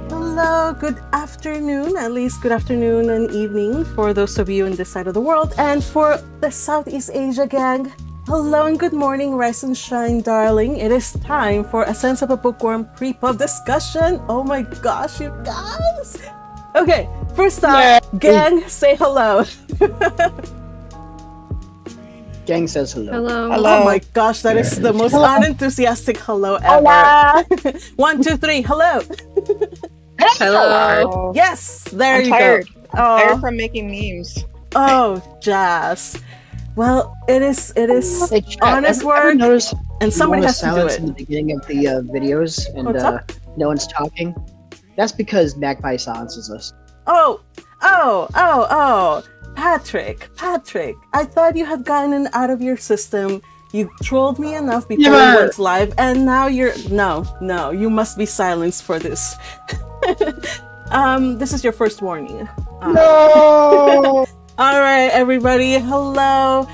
Hello, good afternoon, at least good afternoon and evening for those of you in this side of the world. And for the Southeast Asia gang, hello and good morning, rise and shine, darling. It is time for a Sense of a Bookworm pre-pub discussion. Oh my gosh, you guys. Okay, first up, gang, say hello. Gang says hello. Hello. Oh my gosh, that is the most unenthusiastic hello ever. Hola. 1, 2, 3, hello. Hello. Yes, there I'm you tired. go. Tired from making memes. Oh, Jazz. Well, it is Hey, Chit, honest ever work, notice and somebody has to do silence it. in the beginning of the videos, and What's up? no one's talking? That's because Magpie silences us. Oh, Patrick, I thought you had gotten it out of your system. You trolled me enough before we went live, and now you're... No, you must be silenced for this. This is your first warning. No! All right, everybody, hello.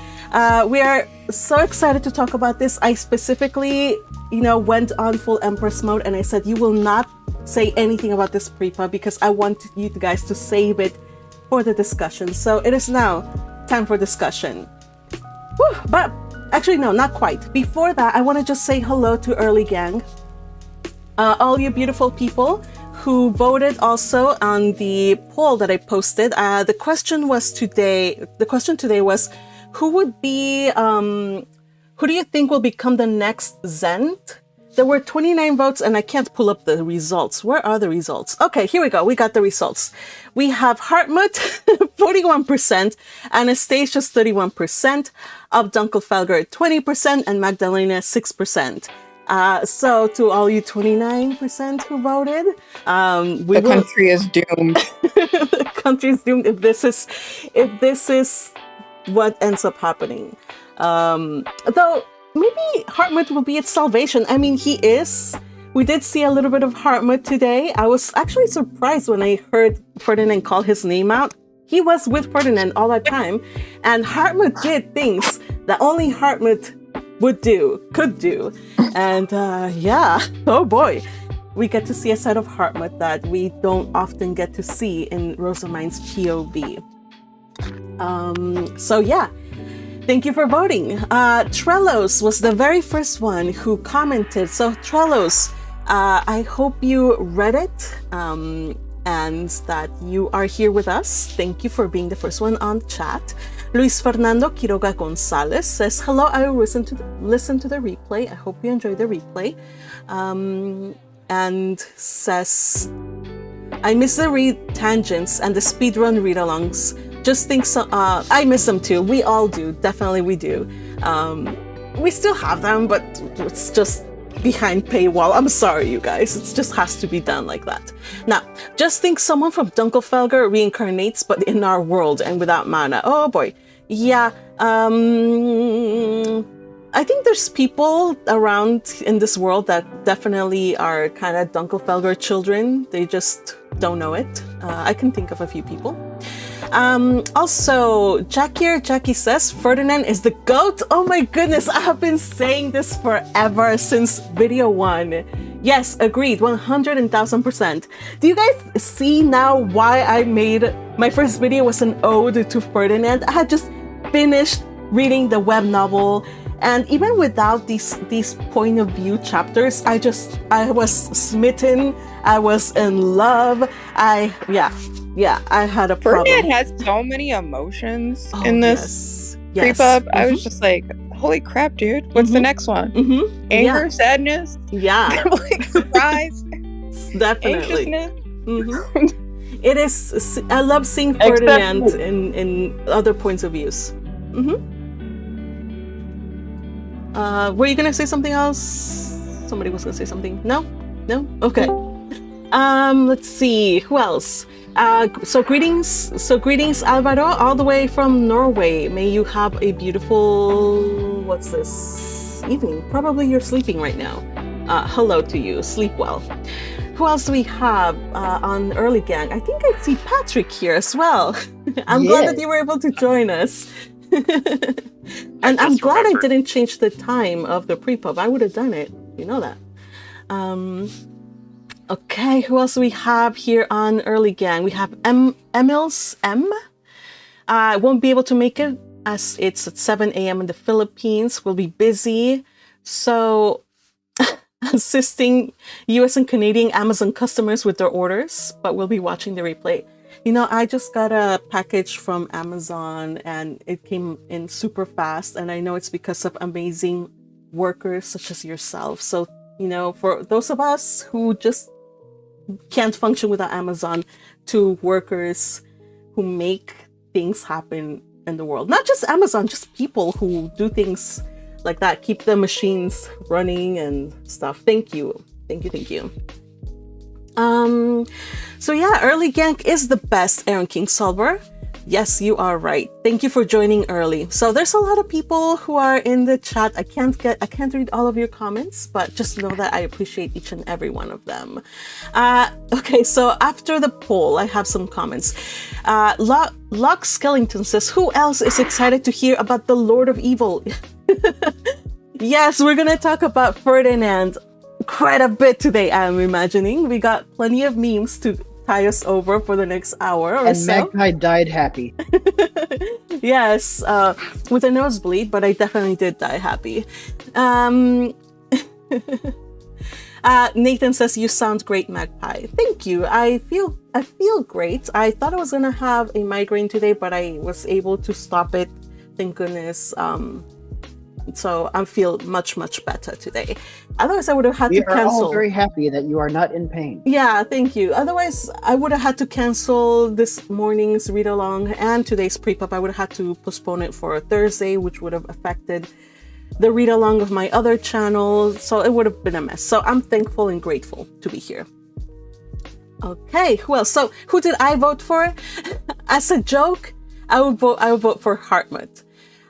We are so excited to talk about this. I specifically, went on full Empress mode, and I said you will not say anything about this pre-pub because I want you guys to save it for the discussion. So it is now time for discussion. Whew, but actually, no, not quite. Before that, I want to just say hello to Early Gang. All you beautiful people who voted also on the poll that I posted. The question today was, who would be, who do you think will become the next Zent? There were 29 votes and I can't pull up the results. Where are the results? Okay, here we go. We got the results. We have Hartmut, 41%, Anastasia's 31%, Dunkelfelger 20%, and Magdalena 6%. So to all you 29% who voted, The country is doomed. the country is doomed if this is what ends up happening. Though maybe Hartmut will be its salvation. I mean, he is. We did see a little bit of Hartmut today. I was actually surprised when I heard Ferdinand call his name out. He was with Ferdinand all that time, and Hartmut did things that only Hartmut could do. And oh boy, we get to see a side of Hartmut that we don't often get to see in Rosamine's POV. So yeah, thank you for voting. Trellos was the very first one who commented. So Trellos, I hope you read it and that you are here with us. Thank you for being the first one on chat. Luis Fernando Quiroga Gonzalez says, hello, I will listen to the replay. I hope you enjoy the replay. And says, I miss the read tangents and the speedrun read-alongs. Just think so. I miss them too. We all do. Definitely we do. We still have them, but it's just behind paywall. I'm sorry, you guys. It just has to be done like that. Now, just think someone from Dunkelfelger reincarnates, but in our world and without mana. Oh boy. Yeah. I think there's people around in this world that definitely are kind of Dunkelfelger children. They just don't know it. I can think of a few people. Also, Jackie says Ferdinand is the GOAT. Oh my goodness, I have been saying this forever since video 1. Yes, agreed, 110,000%. Do you guys see now why I made my first video was an ode to Ferdinand? I had just finished reading the web novel, and even without these point of view chapters, I was smitten. I was in love. I had a problem. Ferdinand has so many emotions in this pre-pub. Mm-hmm. I was just like, holy crap, dude. What's the next one? Mm-hmm. Anger, sadness, like surprise, definitely. anxiousness. Mm-hmm. It is. I love seeing Ferdinand in other points of views. Mm-hmm. Were you gonna say something else? Somebody was gonna say something. No? Okay. Let's see. Who else? So greetings, Alvaro, all the way from Norway. May you have a beautiful, what's this, evening? Probably you're sleeping right now. Hello to you. Sleep well. Who else do we have on Early Gang? I think I see Patrick here as well. I'm glad that you were able to join us. And I'm glad I didn't change the time of the pre-pub. I would have done it. You know that. Okay, who else do we have here on Early Gang? We have Emils M. Won't be able to make it as it's at 7 a.m. in the Philippines. We'll be busy. So assisting US and Canadian Amazon customers with their orders, but we'll be watching the replay. You know, I just got a package from Amazon and it came in super fast. And I know it's because of amazing workers such as yourself. So, you know, for those of us who just can't function without Amazon, to workers who make things happen in the world, not just Amazon, just people who do things like that, keep the machines running and stuff. Thank you. So yeah, Early Gang is the best Aaron King solver. Yes, you are right. Thank you for joining early. So there's a lot of people who are in the chat. I can't read all of your comments, but just know that I appreciate each and every one of them. Okay, so after the poll, I have some comments. Locke Skellington says, who else is excited to hear about the Lord of Evil? Yes, we're gonna talk about Ferdinand quite a bit today, I'm imagining. We got plenty of memes to tie us over for the next hour or and so. Magpie died happy. Yes, with a nosebleed, but I definitely did die happy. Nathan says, you sound great, Magpie. Thank you. I feel great. I thought I was gonna have a migraine today, but I was able to stop it. Thank goodness. So I feel much better today. Otherwise, I would have had to cancel. We are all very happy that you are not in pain. Yeah, thank you. Otherwise, I would have had to cancel this morning's read along and today's pre-pub. I would have had to postpone it for Thursday, which would have affected the read along of my other channel. So it would have been a mess. So I'm thankful and grateful to be here. Okay, well, so who did I vote for? As a joke, I would vote for Hartmut.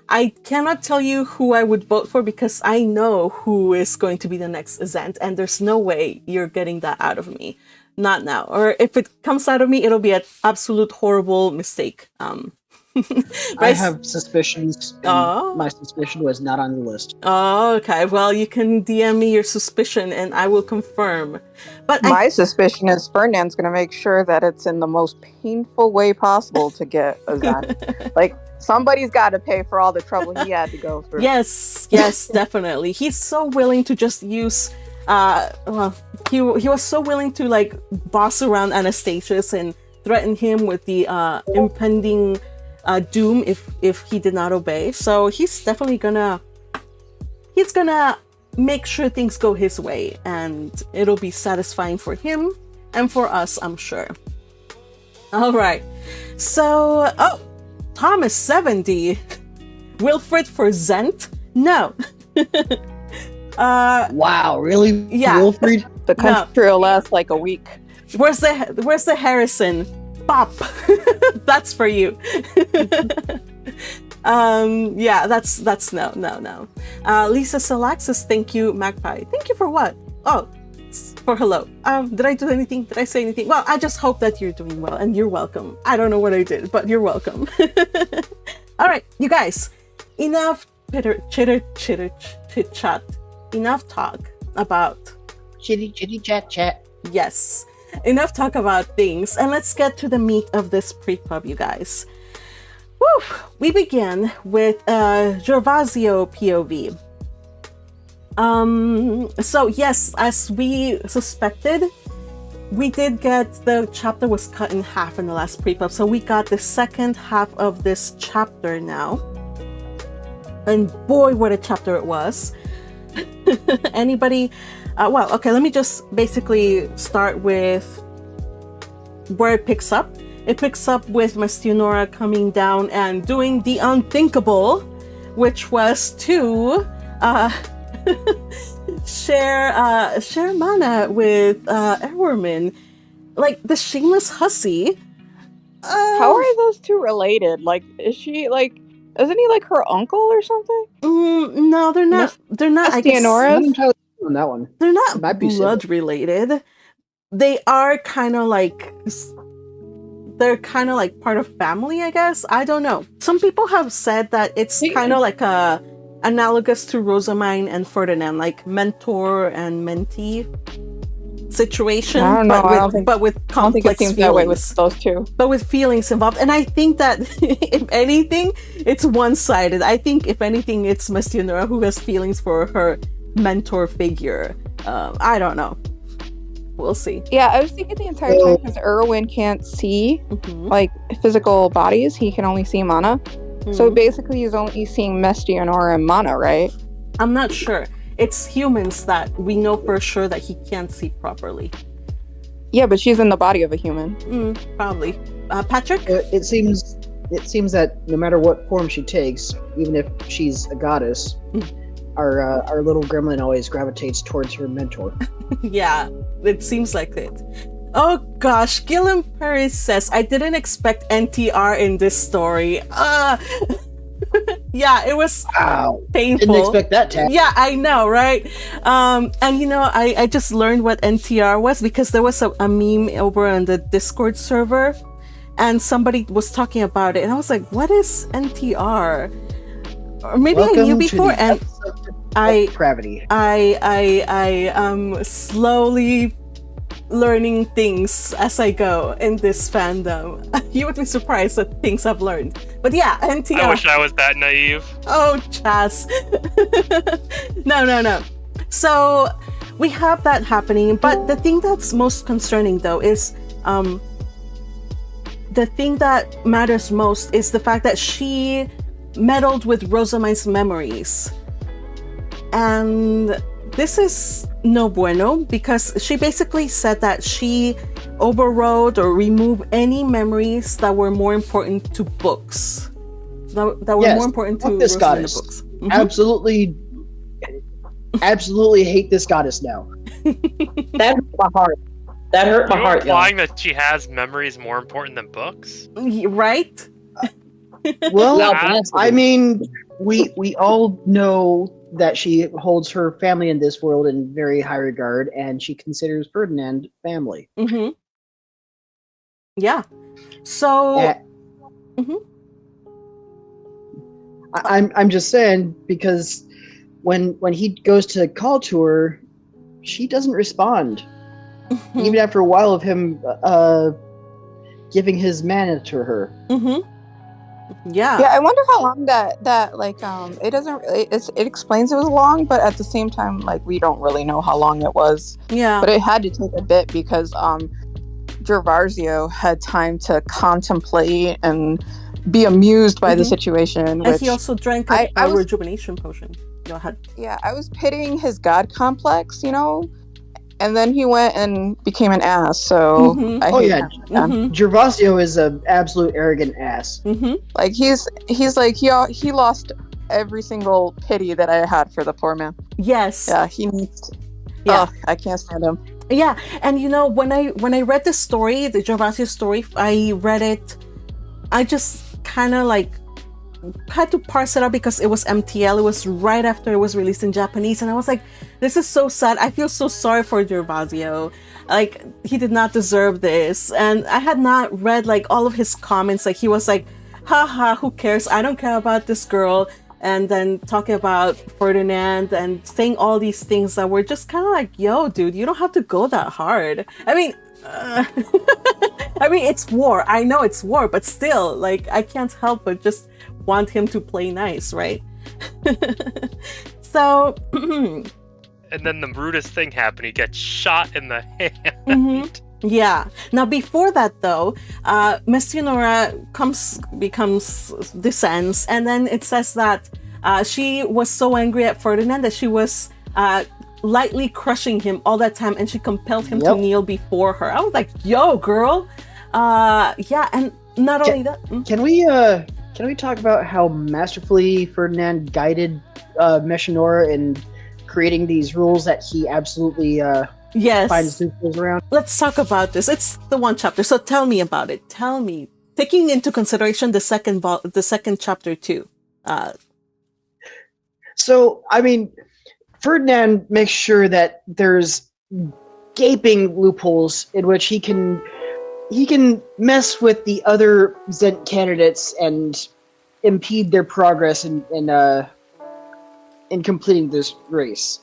I cannot tell you who I would vote for because I know who is going to be the next Zent, and there's no way you're getting that out of me. Not now. Or if it comes out of me, it'll be an absolute horrible mistake. I have suspicions, and my suspicion was not on the list. Oh, okay. Well, you can DM me your suspicion, and I will confirm. But my suspicion is Ferdinand's going to make sure that it's in the most painful way possible to get a Zent. Like, somebody's got to pay for all the trouble he had to go through. Yes, definitely. He's so willing to just use. He was so willing to like boss around Anastasius and threaten him with the impending doom if he did not obey. So he's definitely gonna make sure things go his way, and it'll be satisfying for him and for us, I'm sure. All right. So, Thomas 70. Wilfred for Zent? No. Wow, really? Yeah. Wilfred? The country will last like a week. Where's the Harrison? Pop. That's for you. Yeah, that's no. Lisa Salaxis, thank you, Magpie. Thank you for what? Oh, for hello. Did I do anything? Did I say anything? Well, I just hope that you're doing well, and you're welcome. I don't know what I did, but you're welcome. All right, you guys, enough chitter chat. Enough talk about Chitty chat. Yes, enough talk about things, and let's get to the meat of this pre-pub, you guys. Woo! We begin with Gervasio POV. So yes, as we suspected, we did get the chapter was cut in half in the last pre-pub, so we got the second half of this chapter now. And boy, what a chapter it was. Anybody? Well, okay, let me just basically start with where it picks up. It picks up with Mastionora coming down and doing the unthinkable, which was to share mana with Erwerman. Like, the shameless hussy. How are those two related? Like, isn't he like her uncle or something? No, they're not. They're not. I guess, Mastionora? I'm not entirely sure on that one. they're not It might be blood related. they are kind of like, they're kind of like part of family, I guess. I don't know. Some people have said that it's kind of like a analogous to Rosamine and Ferdinand, like mentor and mentee situation. I don't know. But with complex I don't think it seems feelings. that way with those two. But with feelings involved. And I think that if anything, it's one-sided. I think if anything, it's Miss Theonora who has feelings for her mentor figure. I don't know. We'll see. Yeah, I was thinking the entire time because Erwin can't see like physical bodies; he can only see mana. So basically, he's only seeing Mestionora and mana, right? I'm not sure. It's humans that we know for sure that he can't see properly. Yeah, but she's in the body of a human. Probably. Patrick? It seems that no matter what form she takes, even if she's a goddess, our little gremlin always gravitates towards her mentor. Yeah, it seems like it. Oh gosh, Gilliam Perry says, I didn't expect NTR in this story. Yeah, it was painful. Didn't expect that tag. Yeah, I know, right? And I just learned what NTR was because there was a meme over on the Discord server and somebody was talking about it and I was like, what is NTR? Or maybe I knew before, and Gravity. I am slowly learning things as I go in this fandom. You would be surprised at things I've learned. But yeah, NTR. I wish I was that naive. Oh, Chas. No. So we have that happening, but the thing that's most concerning though is the thing that matters most is the fact that she meddled with Rosamine's memories. And this is no bueno because she basically said that she overrode or removed any memories that were more important to books. That were more important to this Rosamine's goddess. books. Absolutely hate this goddess now. That hurt my heart. That hurt my heart, y'all. Implying that she has memories more important than books? Right? Well, Yeah, I mean, we all know that she holds her family in this world in very high regard, and she considers Ferdinand family. Yeah. So. I'm just saying because when he goes to call to her, she doesn't respond, even after a while of him giving his mana to her. Yeah. I wonder how long that like it doesn't really it explains it was long, but at the same time like we don't really know how long it was. Yeah. But it had to take a bit because Gervasio had time to contemplate and be amused by the situation. And he also drank a rejuvenation potion. Go ahead. Yeah, I was pitying his god complex, and then he went and became an ass. So I hate him. Gervasio is an absolute arrogant ass. Like he's like he lost every single pity that I had for the poor man. Yes. Yeah, he needs. Yeah, I can't stand him. Yeah, and when I read this story, the Gervasio story, I read it. I just kind of like had to parse it out because it was MTL. It was right after it was released in Japanese, and I was like, this is so sad. I feel so sorry for Gervasio. Like, he did not deserve this. And I had not read like all of his comments. Like, he was like, haha, who cares? I don't care about this girl. And then talking about Ferdinand and saying all these things that were just kind of like, yo, dude, you don't have to go that hard. I mean, it's war. I know it's war, but still, like, I can't help but just want him to play nice, right? So... And then the rudest thing happened. He gets shot in the hand. Yeah. Now, before that, though, Miss Theonora descends, and then it says that she was so angry at Ferdinand that she was lightly crushing him all that time, and she compelled him to kneel before her. I was like, yo, girl. Yeah, and not only that... Can we talk about how masterfully Ferdinand guided Meshinora in creating these rules that he absolutely finds loopholes around? Let's talk about this. It's the one chapter, so tell me about it. Tell me, taking into consideration the second chapter too. So, I mean, Ferdinand makes sure that there's gaping loopholes in which he can mess with the other Zent candidates and impede their progress in completing this race.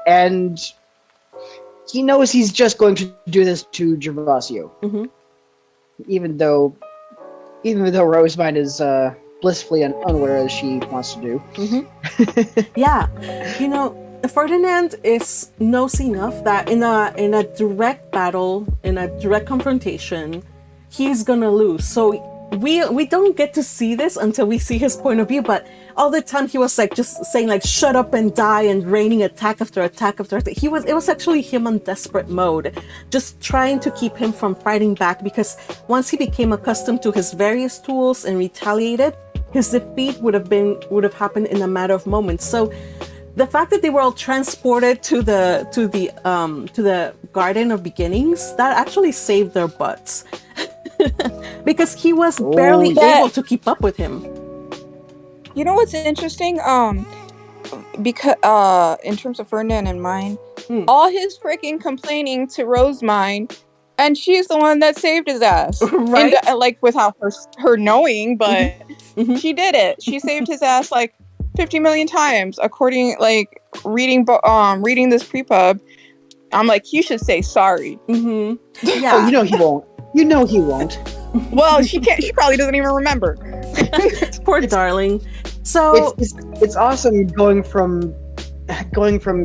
And he knows he's just going to do this to Gervasio. Mm-hmm. Even though Rosemine is blissfully unaware as she wants to do. Mm-hmm. Yeah. Ferdinand knows enough that in a direct battle, in a direct confrontation, he's gonna lose. So we don't get to see this until we see his point of view, but all the time he was like just saying like shut up and die and raining attack after attack after attack. It was actually him on desperate mode, just trying to keep him from fighting back, because once he became accustomed to his various tools and retaliated, his defeat would have happened in a matter of moments. So the fact that they were all transported to the Garden of Beginnings, that actually saved their butts. Because he was barely able to keep up with him. You know what's interesting? Because in terms of Ferdinand and mine, all his freaking complaining to Rosemine, and she's the one that saved his ass. Right? And, like without her knowing, but she did it. She saved his ass like 50 million times, according reading this PrePub. I'm like, you should say sorry. Mm-hmm. Yeah. Oh, you know he won't. Well, she can't. She probably doesn't even remember. Poor darling. So it's awesome going from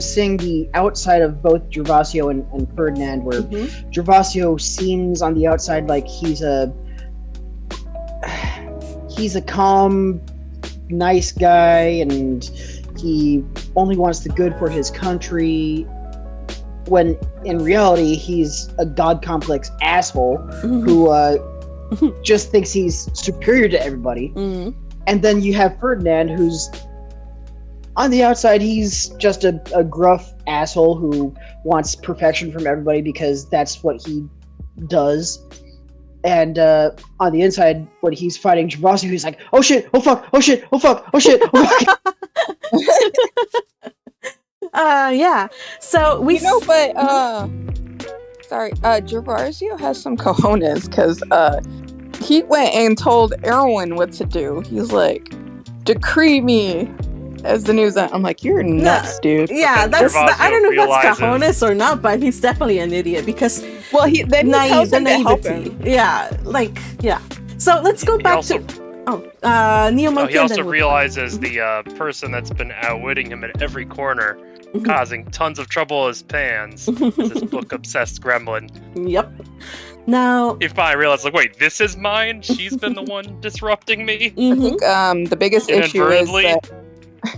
seeing the outside of both Gervasio and Ferdinand, where Gervasio seems on the outside like he's a calm, nice guy, and he only wants the good for his country, when in reality he's a god complex asshole who just thinks he's superior to everybody. And then you have Ferdinand, who's on the outside, he's just a gruff asshole who wants perfection from everybody because that's what he does. And on the inside, when he's fighting Gervasio, he's like, oh shit, oh fuck, oh shit, oh fuck, oh shit, oh fuck. Yeah. So we sorry, Gervasio has some cojones, because he went and told Erwin what to do. He's like, decree me as the news. I'm like, you're nuts, dude. Yeah, I don't know if that's cojones or not, but he's definitely an idiot, because he tells him to help him. Yeah, yeah. So let's go back to Neo Monkey. He also realizes the person that's been outwitting him at every corner, causing tons of trouble as pans, is this book-obsessed gremlin. Yep. Now, he finally realized, like, wait, this is mine? She's been the one disrupting me? I think the biggest issue is that...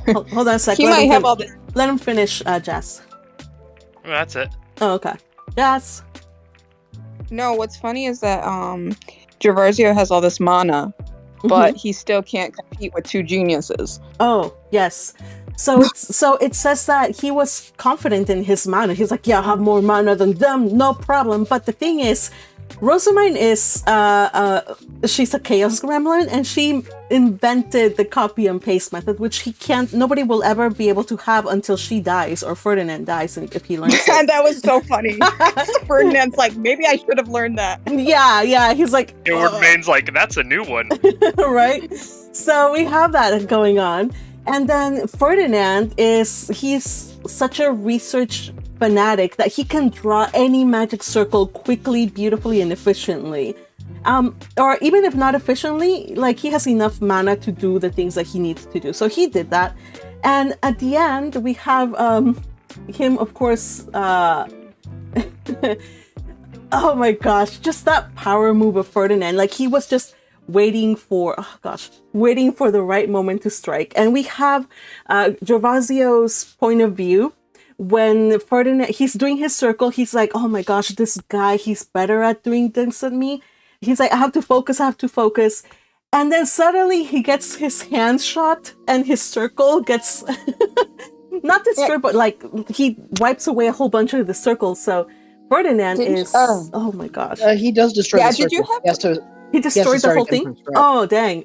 Hold on a second. He might have all this... Let him finish, Jess. Well, that's it. Oh, okay. Jess. No, what's funny is that Gervasio has all this mana, but he still can't compete with two geniuses. Oh, yes. So it says that he was confident in his mana. He's like, yeah, I have more mana than them, no problem. But the thing is, Rosamine is she's a chaos gremlin, and she invented the copy and paste method, which nobody will ever be able to have until she dies or Ferdinand dies, if he learns it. That was so funny. Ferdinand's like, maybe I should have learned that. Yeah. He's like, Edward's like, that's a new one. Right? So we have that going on. And then Ferdinand he's such a research fanatic that he can draw any magic circle quickly, beautifully, and efficiently. Or even if not efficiently, like, he has enough mana to do the things that he needs to do. So he did that. And at the end, we have him, of course, oh my gosh, just that power move of Ferdinand. Like, he was just waiting for the right moment to strike. And we have Gervasio's point of view. When Ferdinand, he's doing his circle, he's like, oh my gosh, this guy, he's better at doing things than me. He's like, I have to focus. And then suddenly he gets his hand shot and his circle gets, not destroyed, but like, he wipes away a whole bunch of the circles. So Ferdinand oh my gosh. He does destroy the circle. Did you have he destroyed the whole thing? Oh, dang.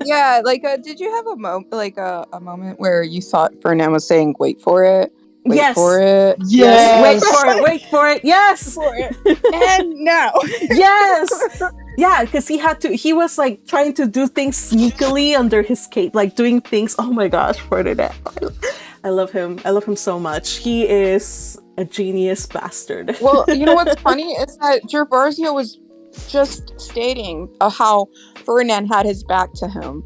Yeah, like, did you have a moment where you thought Ferdinand was saying, wait for it? Wait Yes. for it. Wait for it. Wait for it. Yes. For it. And no. Yes. Yeah, because he was like trying to do things sneakily under his cape, like doing things. Oh my gosh, Ferdinand. I love him. I love him so much. He is a genius bastard. Well, you know what's funny is that Gervasio was just stating how Ferdinand had his back to him,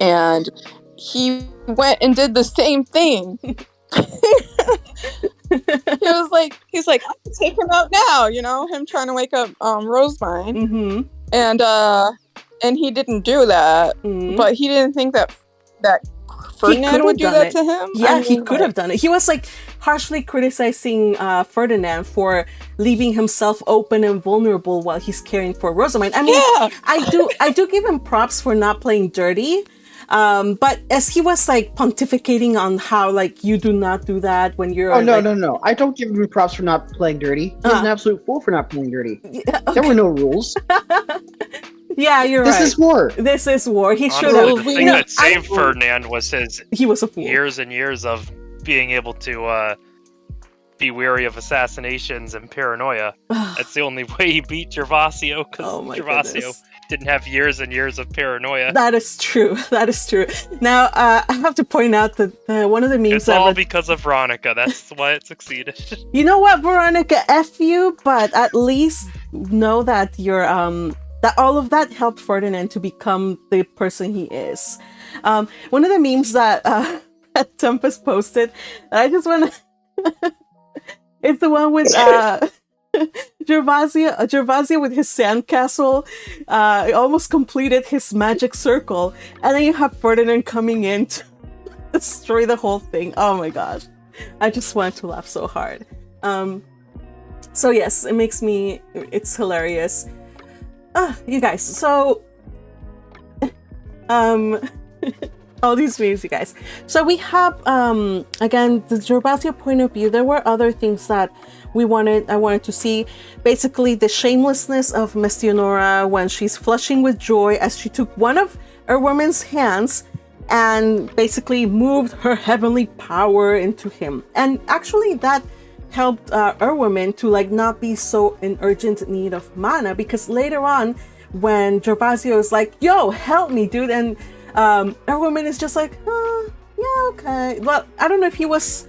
and he went and did the same thing. He's like, I can take him out now, you know, him trying to wake up Rosemine, and he didn't do that, but he didn't think that Ferdinand would do that to him. Yeah, he could have done it. He was like harshly criticizing Ferdinand for leaving himself open and vulnerable while he's caring for Rosamine. I mean, I do give him props for not playing dirty. But as he was like pontificating on how like you do not do that when you're no. I don't give him props for not playing dirty. He's an absolute fool for not playing dirty. Yeah, okay. There were no rules. Yeah, you're right. This is war. This is war. He should have. have. The thing that saved Ferdinand was he was a fool. Years and years of being able to be wary of assassinations and paranoia. That's the only way he beat Gervasio, because Gervasio didn't have years and years of paranoia. That is true. That is true. Now, I have to point out that one of the memes... It's all because of Veronica. That's why it succeeded. You know what, Veronica? F you, but at least know that you're... that all of that helped Ferdinand to become the person he is. One of the memes that Tempest posted, I just want to... It's the one with Gervasio with his sandcastle. Almost completed his magic circle. And then you have Ferdinand coming in to destroy the whole thing. Oh my gosh. I just wanted to laugh so hard. So yes, it's hilarious. You guys, so all these memes, you guys. So we have again the Gervasio point of view. There were other things that I wanted to see. Basically, the shamelessness of Mestionora when she's flushing with joy as she took one of Erwoman's hands and basically moved her heavenly power into him. And actually that helped Erwoman to like not be so in urgent need of mana, because later on when Gervasio is like, yo, help me, dude, and Erwoman is just like, yeah, okay. Well, I don't know if he was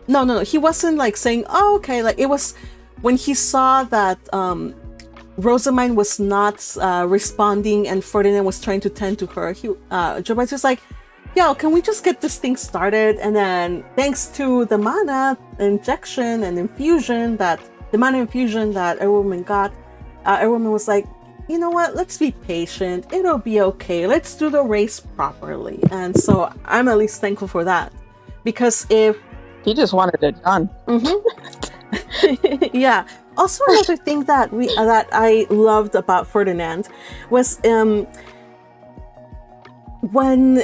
no, he wasn't like saying, oh, okay. Like it was when he saw that Rosamine was not responding and Ferdinand was trying to tend to her, Gervasio was like, yo, can we just get this thing started? And then thanks to the mana injection and infusion the mana infusion that Erwoman got, Erwoman was like, you know what, let's be patient. It'll be okay. Let's do the race properly. And so I'm at least thankful for that. Because if... He just wanted it done. Yeah. Also, another thing that I loved about Ferdinand was... When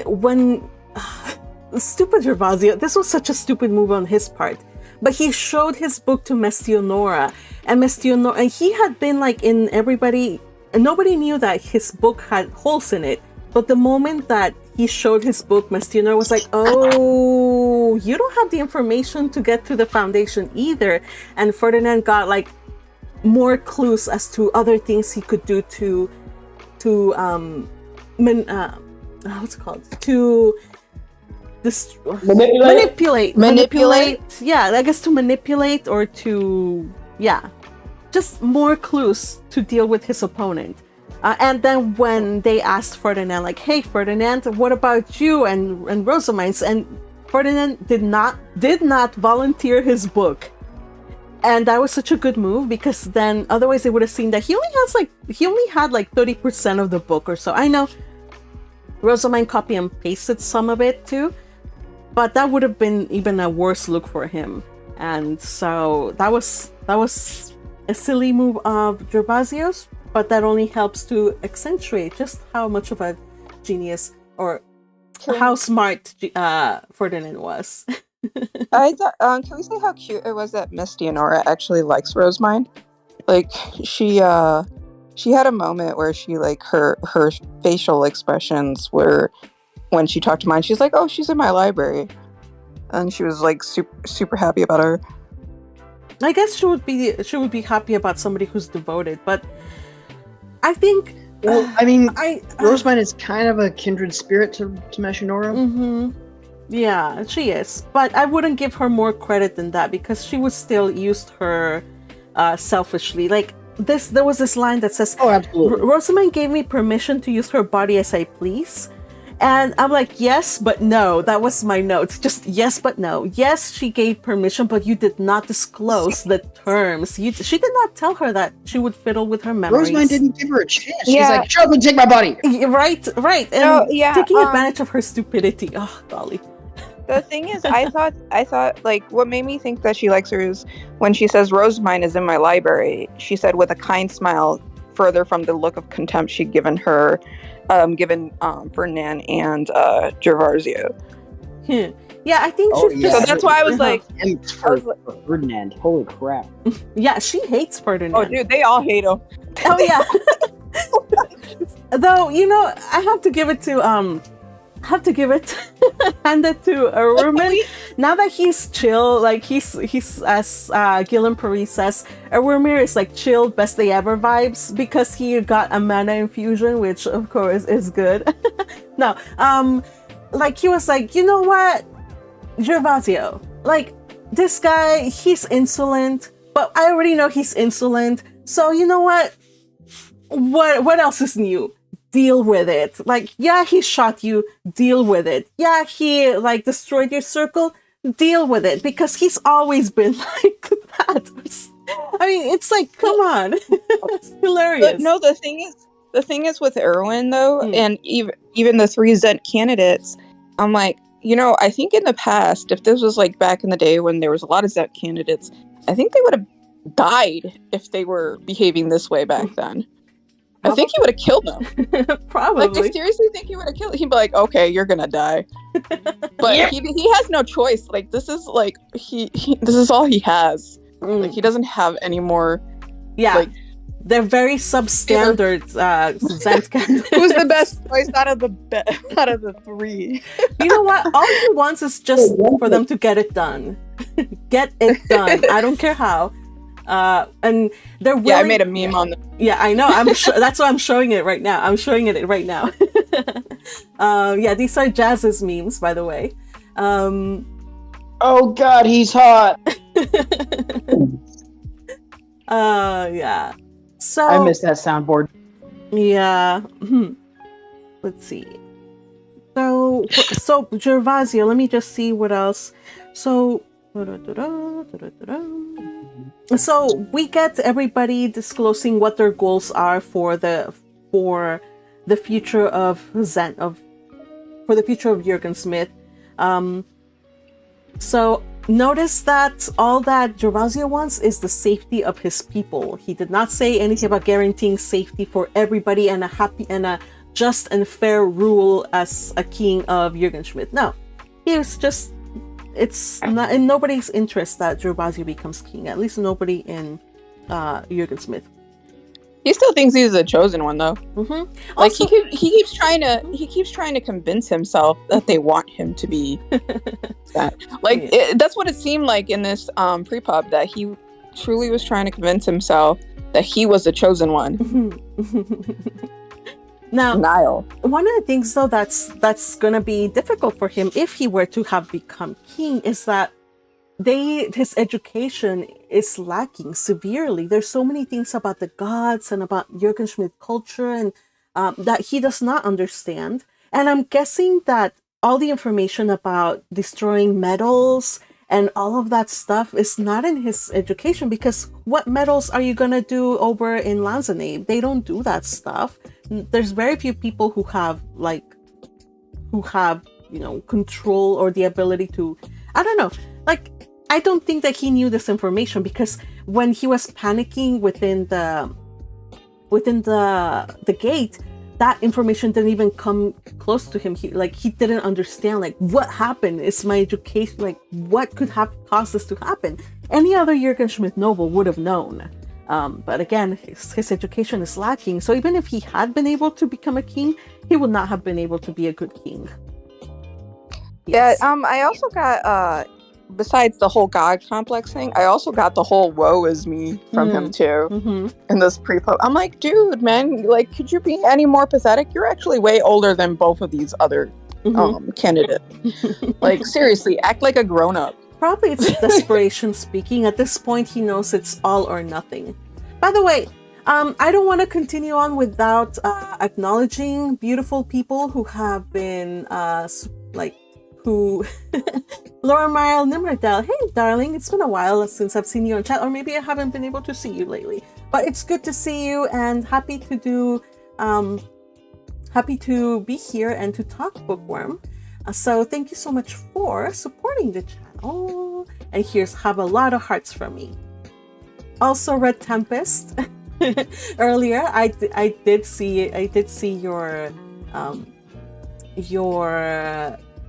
stupid Gervasio, this was such a stupid move on his part, but he showed his book to Mestionora, and he had been like in everybody, and nobody knew that his book had holes in it. But the moment that he showed his book, Mestionora was like, oh, you don't have the information to get to the Foundation either. And Ferdinand got like more clues as to other things he could do to what's it called? To manipulate. Yeah, I guess to manipulate or to, just more clues to deal with his opponent. And then when they asked Ferdinand, like, hey, Ferdinand, what about you and Rosamine's? And Ferdinand did not volunteer his book. And that was such a good move, because then otherwise they would have seen that he only had like 30% of the book or so. I know Rosamine copy and pasted some of it too, but that would have been even a worse look for him. And so that was a silly move of Gervasio's, but that only helps to accentuate just how much of a genius or how smart Ferdinand was. I thought, can we say how cute it was that Miss Leonora actually likes Rosamine? Like she had a moment where she like her facial expressions were when she talked to mine. She's like, "Oh, she's in my library," and she was like super happy about her. I guess she would be happy about somebody who's devoted, but I think. Well, I mean, Rosemine is kind of a kindred spirit to Meshinora. Mm-hmm. Yeah, she is, but I wouldn't give her more credit than that because she would still used her selfishly. Like there was this line that says, "Oh, absolutely." Rosamine gave me permission to use her body as I please. And I'm like, yes, but no. That was my notes. Just yes, but no. Yes, she gave permission, but you did not disclose the terms. She did not tell her that she would fiddle with her memories. Rosamine didn't give her a chance. She's like, shut up and take my body. Right. And taking advantage of her stupidity. Oh, golly. The thing is, I thought like what made me think that she likes her is when she says Rosamine is in my library. She said with a kind smile, further from the look of contempt she'd given Ferdinand and Gervasio. Yeah, I think so that's why I was like, Ferdinand. Holy crap. Yeah, she hates Ferdinand. Oh, dude, they all hate him. Oh yeah. Though, I have to give it to hand it to Erwin. Now that he's chill, like he's as Gillian Paris says, Erwin is like chill, best day ever vibes because he got a mana infusion, which of course is good. No, like he was like, you know what, Gervasio, like this guy, he's insolent, but I already know he's insolent. So you know what? What else is new? Deal with it. Like, yeah, he shot you. Deal with it. Yeah, he like destroyed your circle. Deal with it because he's always been like that. I mean, it's like, come on, it's hilarious. But no, the thing is with Erwin though, and even the 3 Zent candidates, I'm like, I think in the past, if this was like back in the day when there was a lot of Zent candidates, I think they would have died if they were behaving this way back then. I think he would have killed them. Probably. Like, I seriously think he would have killed. He'd be like, "Okay, you're gonna die," but he has no choice. Like, this is like this is all he has. Like, he doesn't have any more. Yeah, like, they're very substandard Zent candidates. Who's the best choice out of the 3? You know what? All he wants is just for them to get it done. Get it done. I don't care how. And they're willing. Yeah, I made a meme on them. Yeah, I know. That's why I'm showing it right now. I'm showing it right now. Yeah, these are Jazz's memes, by the way. Oh God, he's hot. Yeah. So I missed that soundboard. Yeah. Let's see. So Gervasio. Let me just see what else. So we get everybody disclosing what their goals are for the future of Zen, for the future of Jürgen Smith. So notice that all that Gervasio wants is the safety of his people. He did not say anything about guaranteeing safety for everybody and a just and fair rule as a king of Jürgen Smith. No, he was just. It's not in nobody's interest that Gervasio becomes king. At least nobody in Jürgen Smith. He still thinks he's the chosen one, though. Mm-hmm. Like also, he keeps trying to convince himself that they want him to be that. Like that's what it seemed like in this PrePub, that he truly was trying to convince himself that he was the chosen one. Now, Niall. One of the things, though, that's going to be difficult for him if he were to have become king is that his education is lacking severely. There's so many things about the gods and about Jürgen Schmidt culture and that he does not understand. And I'm guessing that all the information about destroying metals and all of that stuff is not in his education, because what metals are you going to do over in Lanzanate? They don't do that stuff. There's very few people who have control or the ability to, I don't know, like, I don't think that he knew this information, because when he was panicking within the gate, that information didn't even come close to him. He didn't understand, like, what happened? Is my education, like, what could have caused this to happen? Any other Jürgen Schmidt noble would have known. But again, his education is lacking. So even if he had been able to become a king, he would not have been able to be a good king. Yes. Yeah, I also got besides the whole God complex thing, I also got the whole woe is me from him too. In this pre-pub. I'm like, dude, man, like, could you be any more pathetic? You're actually way older than both of these other candidates. Like, seriously, act like a grown-up. Probably it's desperation speaking. At this point, he knows it's all or nothing. By the way, I don't want to continue on without acknowledging beautiful people who have been who Laura Mile Nimerdel. Hey darling, it's been a while since I've seen you on chat, or maybe I haven't been able to see you lately, but it's good to see you and happy to be here and to talk Bookworm. So thank you so much for supporting the channel, and have a lot of hearts from me. Also Red Tempest. Earlier I did see your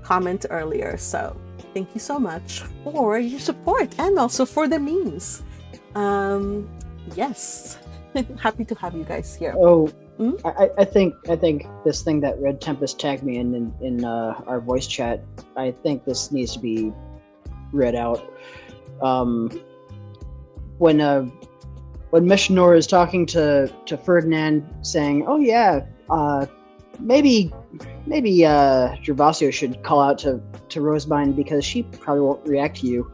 comment earlier, so thank you so much for your support and also for the memes. Yes. Happy to have you guys here. I think this thing that Red Tempest tagged me in our voice chat, I think this needs to be read out. When Meshnor is talking to Ferdinand, saying, "Oh yeah, maybe Gervasio should call out to Rosebine because she probably won't react to you."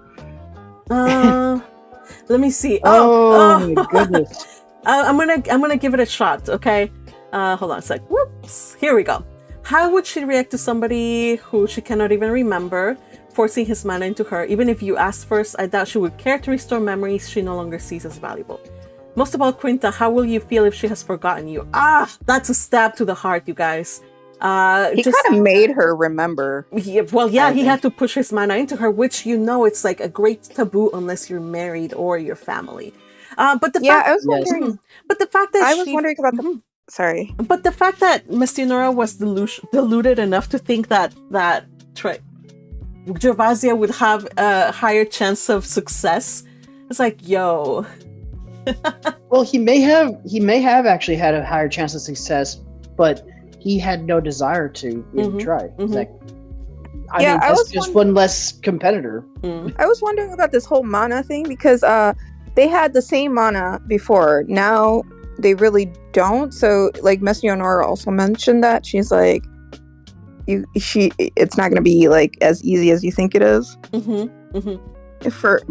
Let me see. Oh my goodness. I'm gonna give it a shot. Okay. Hold on a sec. Whoops. Here we go. How would she react to somebody who she cannot even remember, forcing his mana into her? Even if you asked first, I doubt she would care to restore memories she no longer sees as valuable. Most of all, Quinta, how will you feel if she has forgotten you? That's a stab to the heart, you guys. He kind of made her remember. He had to push his mana into her, which it's like a great taboo unless you're married or your family. But the fact that I was wondering about the. Sorry. But the fact that Miss Theonora was deluded enough to think that Gervasio would have a higher chance of success, it's like, yo. Well, he may have actually had a higher chance of success, but he had no desire to even try. It's like, I was just one less competitor. I was wondering about this whole mana thing because they had the same mana before. Now they really don't. So, like, Miss Leonora also mentioned that she's like, it's not going to be like as easy as you think it is.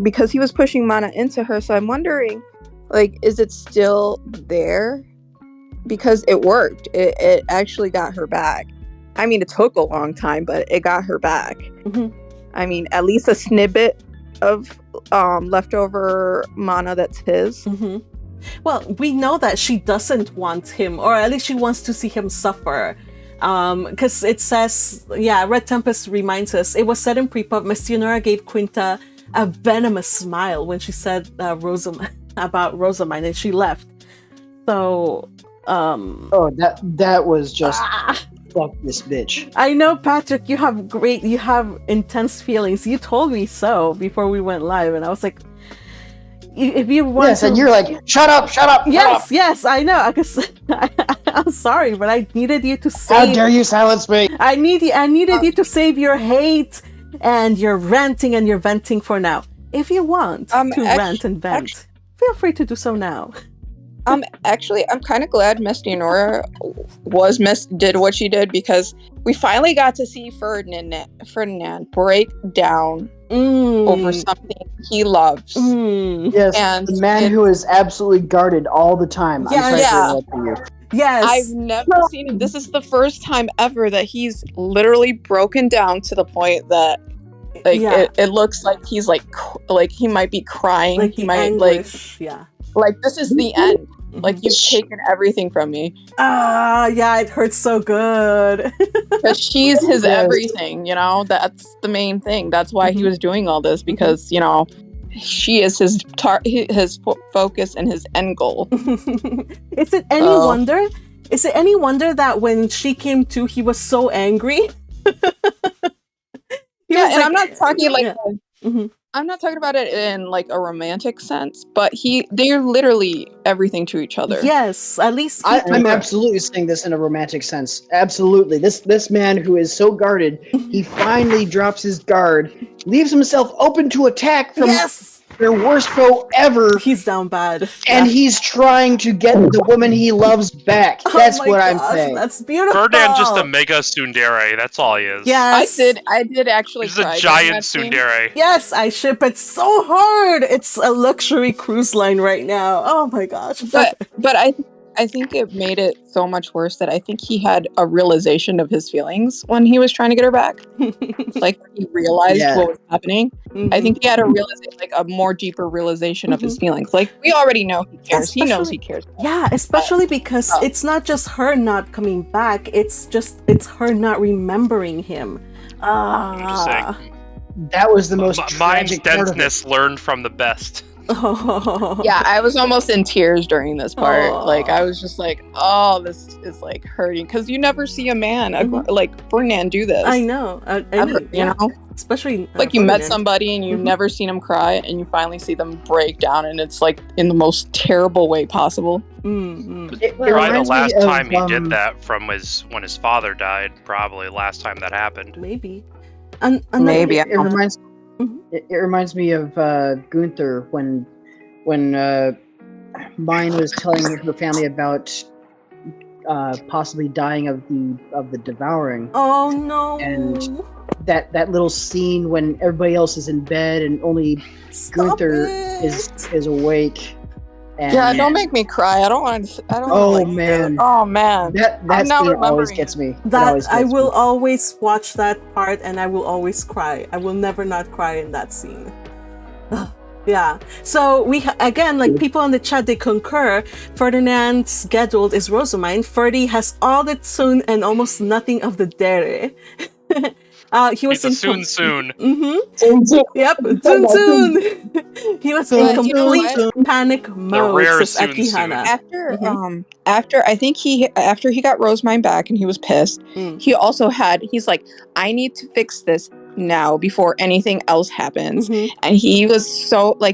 Because he was pushing mana into her. So I'm wondering, like, is it still there? Because it worked. It actually got her back. I mean, it took a long time, but it got her back. I mean, at least a snippet of leftover mana that's his. Well, we know that she doesn't want him, or at least she wants to see him suffer. Because it says, Red Tempest reminds us, it was said in PrePub, Miss Theonora gave Quinta a venomous smile when she said about Rosamine, and she left. So, that was just fuck this bitch. I know, Patrick, you have intense feelings. You told me so before we went live, and I was like, if you want yes, and you're like, shut up. Yes, I know. I'm sorry, but I needed you to save. How dare you silence me? I needed you to save your hate and your ranting and your venting for now. If you want to rant and vent, feel free to do so now. Actually, I'm kind of glad Miss Leonora did what she did, because we finally got to see Ferdinand break down over something he loves. Yes, and the man who is absolutely guarded all the time. Yes. Yes. I've never seen him. This is the first time ever that he's literally broken down to the point that it looks like he's like he might be crying. Like he might anguish. like this is the end. Like, you've taken everything from me. It hurts so good. Because she's his everything, that's the main thing. That's why he was doing all this, because, she is his focus and his end goal. Is it any wonder? Is it any wonder that when she came to, he was so angry? And I'm not talking I'm not talking about it in like a romantic sense, but they're literally everything to each other. Yes, at least I'm absolutely saying this in a romantic sense. Absolutely. This man who is so guarded, he finally drops his guard, leaves himself open to attack from their worst foe ever. He's down bad. And he's trying to get the woman he loves back. That's what I'm saying. That's beautiful. Ferdinand just a mega tsundere. That's all he is. Yes. I did actually He's cry a giant during that scene. tsundere. Yes, I ship it so hard. It's a luxury cruise line right now. Oh my gosh. But I think it made it so much worse that I think he had a realization of his feelings when he was trying to get her back. Like he realized what was happening. I think he had a more deeper realization of his feelings. Like we already know he cares. He knows he cares. Yeah, especially because it's not just her not coming back. It's her not remembering him. That was the most mind's tragic part of it. denseness learned from the best. Yeah, I was almost in tears during this part. Like I was just like, oh, this is like hurting because you never see a man like Ferdinand do this. I know. You know, especially like you met somebody and you've never seen them cry, and you finally see them break down, and it's like in the most terrible way possible. Probably the last time he did that from when his father died. Probably last time that happened. Maybe. Maybe it reminds. It reminds me of Gunther when Mine was telling her family about possibly dying of the devouring. Oh no! And that little scene when everybody else is in bed and only Gunther is awake. And yeah, don't make me cry. I don't want to. I don't. Oh man! Oh man! That scene always gets me. I will always watch that part, and I will always cry. I will never not cry in that scene. Yeah. So we again, like people on the chat, they concur. Ferdinand's Geduld is Rosamine. Ferdy has all the Tsun and almost nothing of the Dere. He was He's a soon. Yep, soon. He was in complete panic mode. Says Akihana. After I think after he got Rosemine back and he was pissed, he's like, I need to fix this now before anything else happens. And he was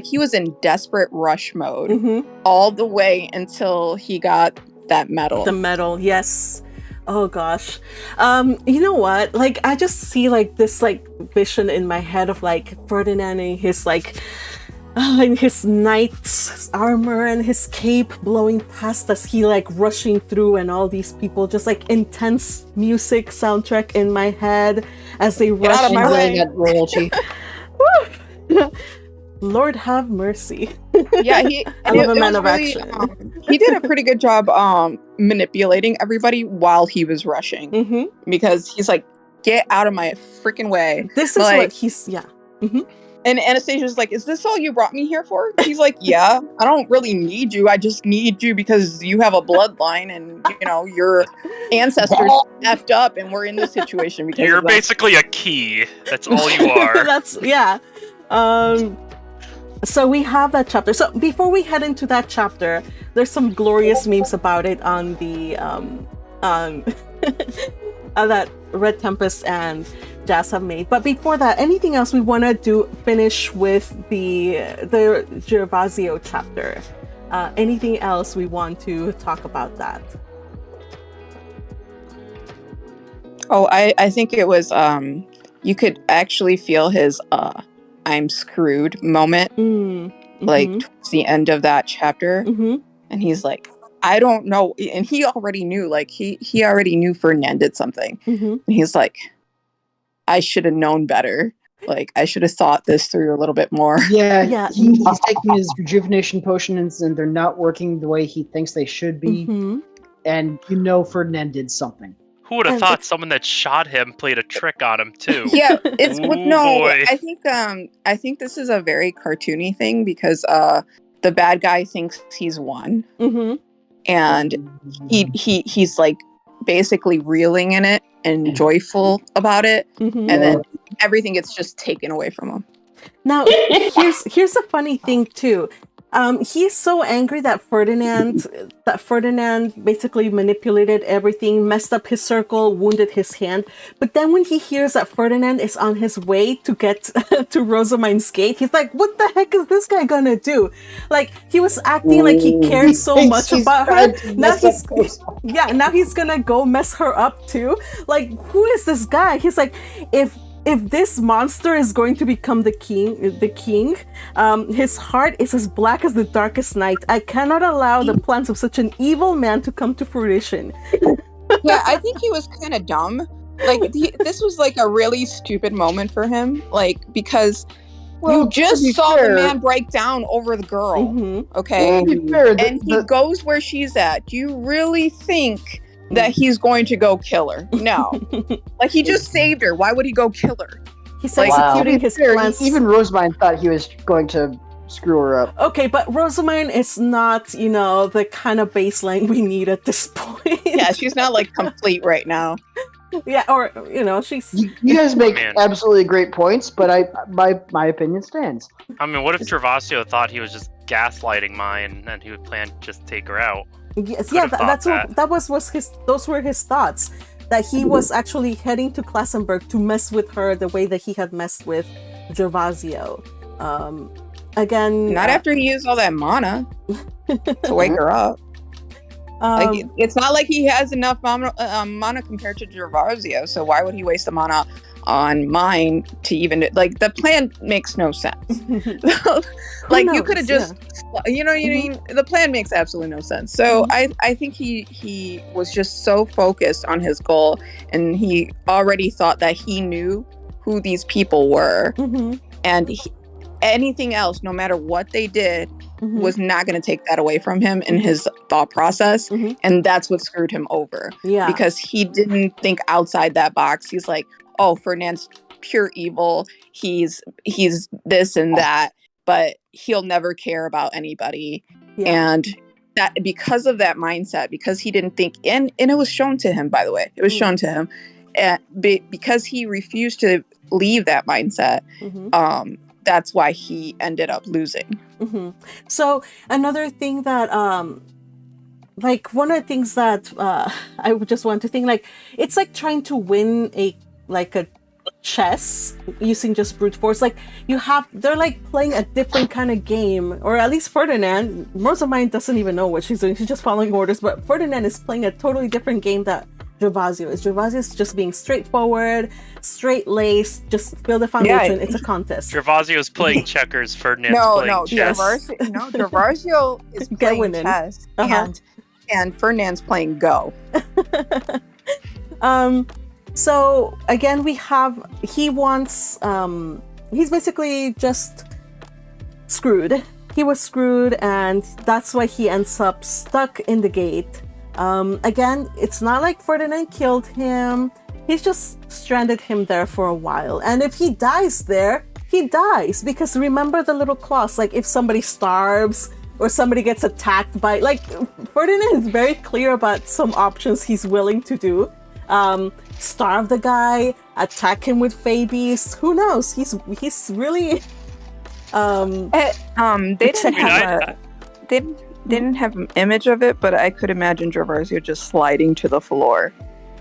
he was in desperate rush mode all the way until he got that medal. The medal, yes. Oh gosh. You know what? Like I just see like this like vision in my head of like Ferdinand in his in his knight's armor and his cape blowing past us, he like rushing through, and all these people just like intense music soundtrack in my head as they rush out of my way. That royalty. Lord have mercy. Yeah, I love a man of action. He did a pretty good job manipulating everybody while he was rushing, because he's like, get out of my freaking way. This is what he's And Anastasia's like, is this all you brought me here for? He's like, yeah, I don't really need you. I just need you because you have a bloodline and, you know, your ancestors effed up and we're in this situation. Because you're basically a key. That's all you are. So we have that chapter. So before we head into that chapter, there's some glorious memes about it on the that Red Tempest and Jazz have made. But before that, anything else we want to finish with the Gervasio chapter? Anything else we want to talk about that? Oh, I think it was you could actually feel his I'm screwed moment like towards the end of that chapter, and he's like, I don't know, and he already knew, like he already knew Ferdinand did something, and he's like, I should have known better, like I should have thought this through a little bit more. Yeah. He's taking his rejuvenation potions and they're not working the way he thinks they should be, and Ferdinand did something. Who would have thought someone that shot him played a trick on him too? Yeah, it's boy. I think this is a very cartoony thing because the bad guy thinks he's won, and he's like basically reeling in it and joyful about it, and then everything gets just taken away from him. Now, here's a funny thing too. He's so angry that Ferdinand basically manipulated everything, messed up his circle, wounded his hand. But then when he hears that Ferdinand is on his way to get to Rosamine's gate, he's like, what the heck is this guy gonna do? Like, he was acting like he cared so much about her. Now he's gonna go mess her up too. Like, who is this guy? He's like, if this monster is going to become the king, his heart is as black as the darkest night. I cannot allow the plans of such an evil man to come to fruition. Yeah, I think he was kind of dumb. Like, this was like a really stupid moment for him. Like, because you just saw the man break down over the girl. Mm-hmm. Okay? And he goes where she's at. Do you really think that he's going to go kill her? No. Like, he just saved her. Why would he go kill her? He's executing his plans. Even Rosamine thought he was going to screw her up. Okay, but Rosamine is not, the kind of baseline we need at this point. Yeah, she's not like complete right now. Yeah, or she's. You guys make absolutely great points, but my opinion stands. I mean, what if Gervasio thought he was just gaslighting Mine and he would plan to just take her out? Yes, yeah, those were his thoughts. That he was actually heading to Klassenberg to mess with her the way that he had messed with Gervasio. Again, not after he used all that mana to wake her up. Like, it's not like he has enough mana compared to Gervasio, so why would he waste the mana on Mine to even like the plan makes no sense. Like, you could have just the plan makes absolutely no sense. So I think he was just so focused on his goal, and he already thought that he knew who these people were, and anything else, no matter what they did, was not going to take that away from him in his thought process. And that's what screwed him over. Yeah, because he didn't think outside that box. He's like, oh, Ferdinand's pure evil. He's this and that, but he'll never care about anybody. Yeah. And that because of that mindset, because he didn't think, and it was shown to him, by the way, it was shown to him, because he refused to leave that mindset. That's why he ended up losing. So another thing that, like, one of the things that I would just want to think, like, it's like trying to win a chess using just brute force. Like, they're like playing a different kind of game, or at least Ferdinand. Rosamine doesn't even know what she's doing. She's just following orders, but Ferdinand is playing a totally different game that Gervasio is. Gervasio is just being straightforward, straight-laced, just build a foundation. It's a contest. Gervasio is playing checkers, Ferdinand's playing chess. Gervasio is playing chess, and Ferdinand's playing Go. So again, he wants, he's basically just screwed. He was screwed, and that's why he ends up stuck in the gate. Again, it's not like Ferdinand killed him. He's just stranded him there for a while. And if he dies there, he dies. Because remember the little clause, like if somebody starves or somebody gets attacked by, like, Ferdinand is very clear about some options he's willing to do. Starve the guy, attack him with Fabies. Who knows? He's really they didn't have an image of it, but I could imagine Gervasio just sliding to the floor.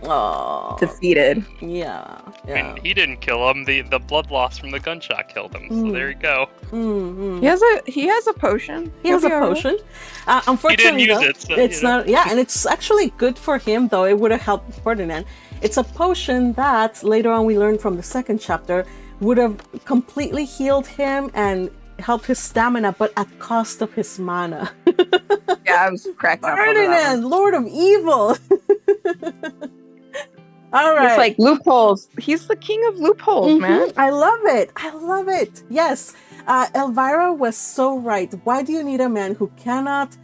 Oh, defeated. Yeah. And he didn't kill him. The blood loss from the gunshot killed him. So there you go. He has a potion. He has a potion. Unfortunately, he didn't use it, so, it's not. Yeah, and it's actually good for him, though. It would have helped Ferdinand. It's a potion that later on we learned from the second chapter would have completely healed him and helped his stamina, but at cost of his mana. Yeah, I was cracked up. Ferdinand, Lord of Evil. All right. It's like loopholes. He's the king of loopholes, man. I love it. Yes. Elvira was so right. Why do you need a man who cannot,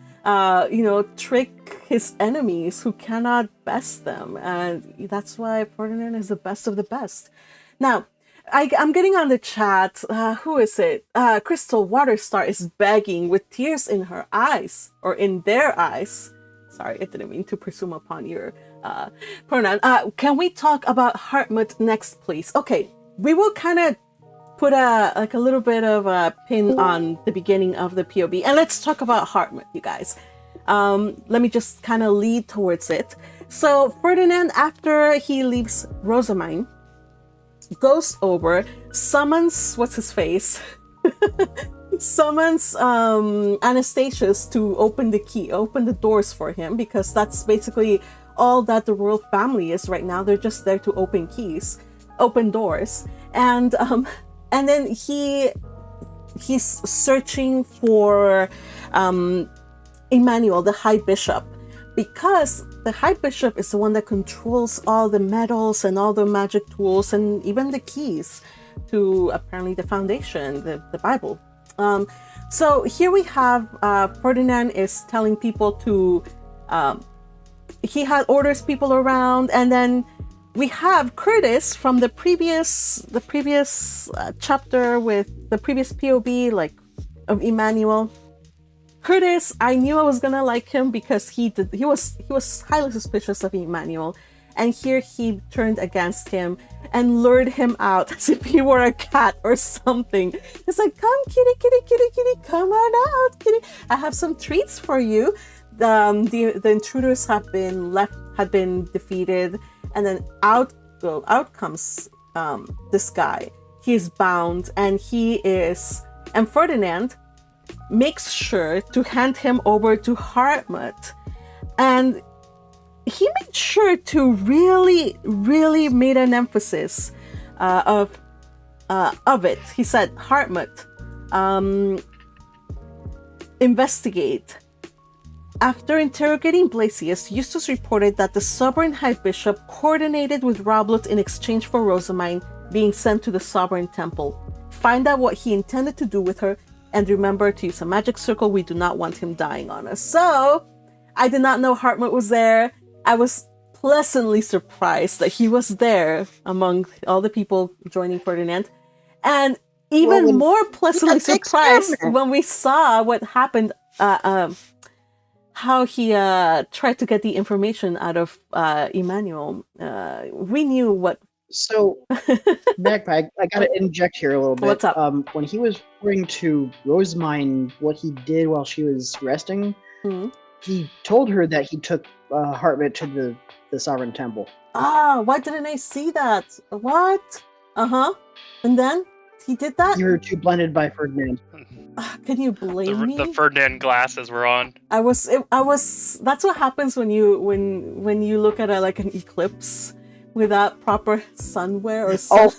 trick his enemies, who cannot best them? And that's why Ferdinand is the best of the best. Now, I'm getting on the chat. Who is it? Crystal Waterstar is begging with tears in her eyes, or in their eyes. Sorry, I didn't mean to presume upon your pronoun. Can we talk about Hartmut next, please? Okay, we will kind of put a little bit of a pin on the beginning of the POV, and let's talk about Hartmut, you guys. Let me just kind of lead towards it. So Ferdinand, after he leaves Rosamine, goes over, summons what's his face, summons Anastasius to open the doors for him, because that's basically all that the royal family is right now. They're just there to open doors, and then he's searching for Emmanuel, the High Bishop, because the High Bishop is the one that controls all the metals and all the magic tools and even the keys to apparently the foundation, the Bible. So here we have Ferdinand is telling people to he orders people around, and then we have Curtis from the previous chapter with the previous POV, like, of Emmanuel. Curtis, I knew I was gonna like him because he was highly suspicious of Emmanuel, and here he turned against him and lured him out as if he were a cat or something. It's like, come kitty, kitty, kitty, kitty, come on out, kitty. I have some treats for you. The intruders had been defeated, and then out comes this guy. He's bound, and Ferdinand makes sure to hand him over to Hartmut, and he made sure to really made an emphasis of it. He said, Hartmut, investigate. After interrogating Blasius, Eustace reported that the sovereign high bishop coordinated with Roblut in exchange for Rosamine being sent to the sovereign temple. Find out what he intended to do with her, and remember to use a magic circle. We do not want him dying on us. So, I did not know Hartmut was there. I was pleasantly surprised that he was there among all the people joining Ferdinand. And even more pleasantly surprised when we saw what happened, how he tried to get the information out of Emmanuel. We knew what... So, Backpack, I gotta interject here a little bit. What's up? When he was referring to Rosamine, what he did while she was resting, he told her that he took Hartmut to the Sovereign Temple. Ah, why didn't I see that? What? And then he did that? You were too blinded by Ferdinand. Can you blame me? The Ferdinand glasses were on. I was. That's what happens when you look at like an eclipse without proper sunwear or sun.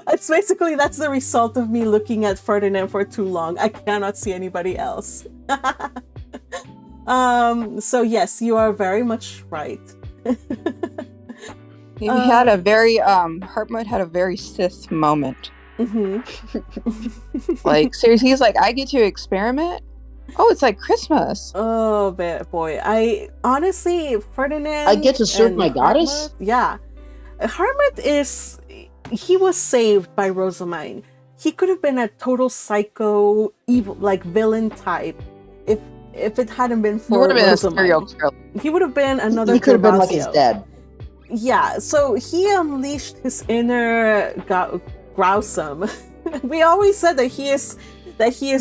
It's basically, that's the result of me looking at Ferdinand for too long. I cannot see anybody else. So yes, you are very much right. He had a very Hartmut had a very Sith moment. Like, seriously, he's like, I get to experiment? Oh, it's like Christmas. Oh boy, I honestly, Ferdinand, I get to serve my goddess? Yeah, Hartmut he was saved by Rosamine. He could have been a total psycho, evil, like villain type if it hadn't been for Rosamine. He would have been another. He could have been like his dad. Yeah, so he unleashed his inner Growsome. We always said that he is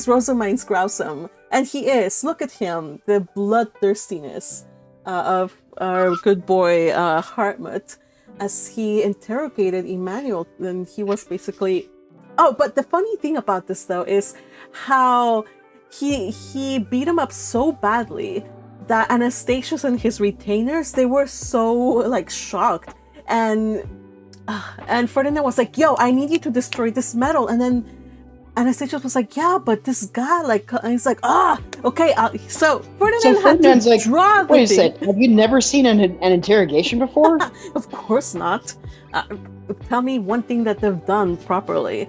Rosamine's Growsome, and he is. Look at him, the bloodthirstiness of our good boy Hartmut, as he interrogated Emmanuel. And he was basically... Oh, but the funny thing about this though is how he beat him up so badly that Anastasius and his retainers, they were so like shocked, and Ferdinand was like, yo, I need you to destroy this metal. And then Anastasius was like, yeah, but this guy, like, and he's like, okay. So Ferdinand's had to draw the wait a second, have you never seen an interrogation before? Of course not. Tell me one thing that they've done properly.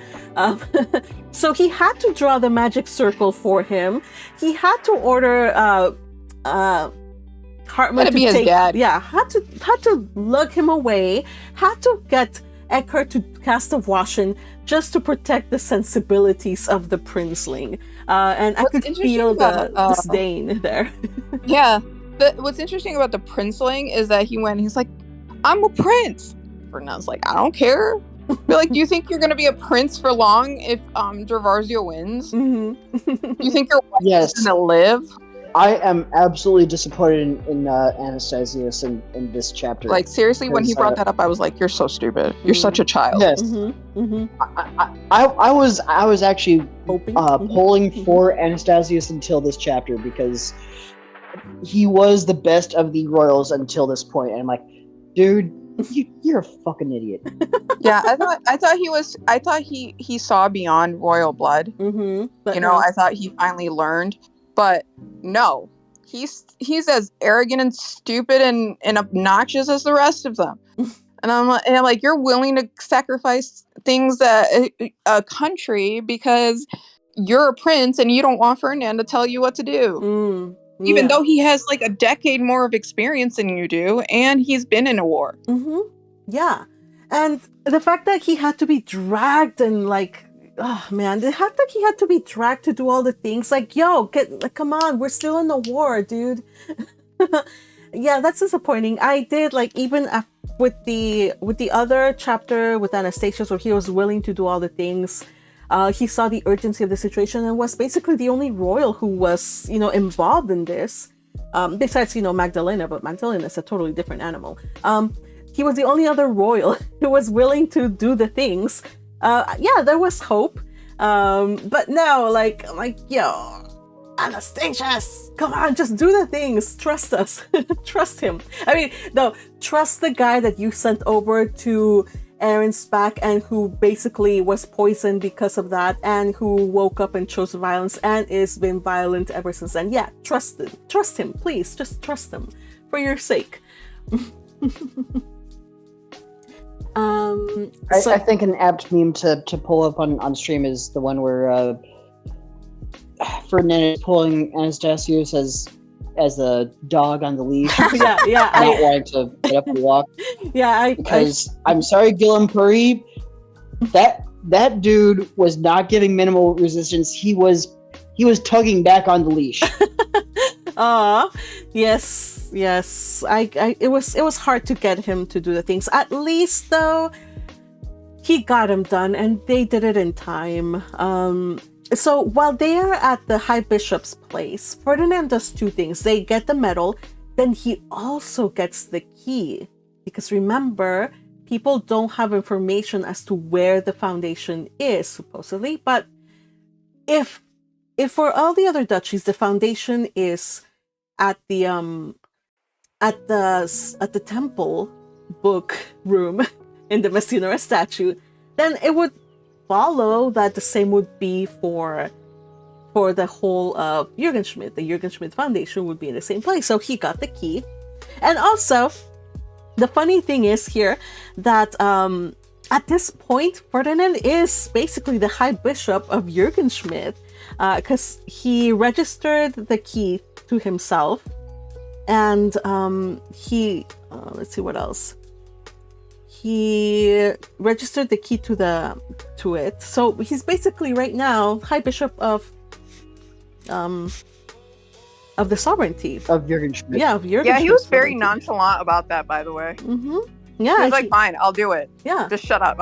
So he had to draw the magic circle for him. He had to order Hartmut to be his dad. Yeah, had to lug him away. Had to get Eckhart to cast a Washin just to protect the sensibilities of the princeling. And I could feel the disdain there. Yeah, what's interesting about the princeling is that he's like, I'm a prince. Ferdinand's like, I don't care. But like, do you think you're gonna be a prince for long if Gervasio wins? Mm-hmm. You think your wife Yes. is gonna live? I am absolutely disappointed in Anastasius in this chapter. Like, seriously, when he Because, brought that up, I was like, you're so stupid. You're such a child. Yes. Mm-hmm. Mm-hmm. I was actually Hoping. pulling for Anastasius until this chapter because he was the best of the royals until this point, and I'm like, dude, you're a fucking idiot. Yeah, I thought he saw beyond royal blood. Mm-hmm. But You know, I thought he finally learned, but no, he's as arrogant and stupid and obnoxious as the rest of them. And I'm like, you're willing to sacrifice things that a country because you're a prince and you don't want Ferdinand to tell you what to do. Even though he has like a decade more of experience than you do, and he's been in a war. Mm-hmm. Yeah. And the fact that he had to be dragged and like, oh man, the fact that he had to be dragged to do all the things, like, yo, come on, we're still in the war, dude. Yeah, that's disappointing. I did like even with the other chapter with Anastasius where he was willing to do all the things. He saw the urgency of the situation and was basically the only royal who was, involved in this. Besides, Magdalena, but Magdalena is a totally different animal. He was the only other royal who was willing to do the things. Yeah, there was hope. But no, like, yo, Anastasius, come on, just do the things. Trust us. Trust him. I mean, no, trust the guy that you sent over to Aaron's back and who basically was poisoned because of that and who woke up and chose violence and is been violent ever since then. Yeah, trust him, please, just trust him for your sake. I think an apt meme to pull up on stream is the one where Ferdinand is pulling Anastasius as a dog on the leash. Yeah, not wanting to get up and walk. Yeah, because I'm sorry, Gillen Puri, that dude was not giving minimal resistance. He was tugging back on the leash. Yes. It was hard to get him to do the things. At least though, he got him done, and they did it in time. So while they are at the High Bishop's place, Ferdinand does two things. They get the medal, then he also gets the key. Because remember, people don't have information as to where the foundation is, supposedly. But if for all the other duchies, the foundation is at the temple book room in the Messinora statue, then it would follow that the same would be for the whole of Jürgenschmidt. The Jürgenschmidt Foundation would be in the same place. So he got the key. And also, the funny thing is here that at this point, Ferdinand is basically the High Bishop of Jürgenschmidt because he registered the key to himself. And let's see what else. He registered the key to it. So he's basically right now High Bishop of the sovereignty of Jürgenschmidt. Yeah, of Jürgenschmidt. Yeah, he was very nonchalant about that, by the way. Mm-hmm. Yeah, he was like, "Fine, I'll do it. Yeah, just shut up."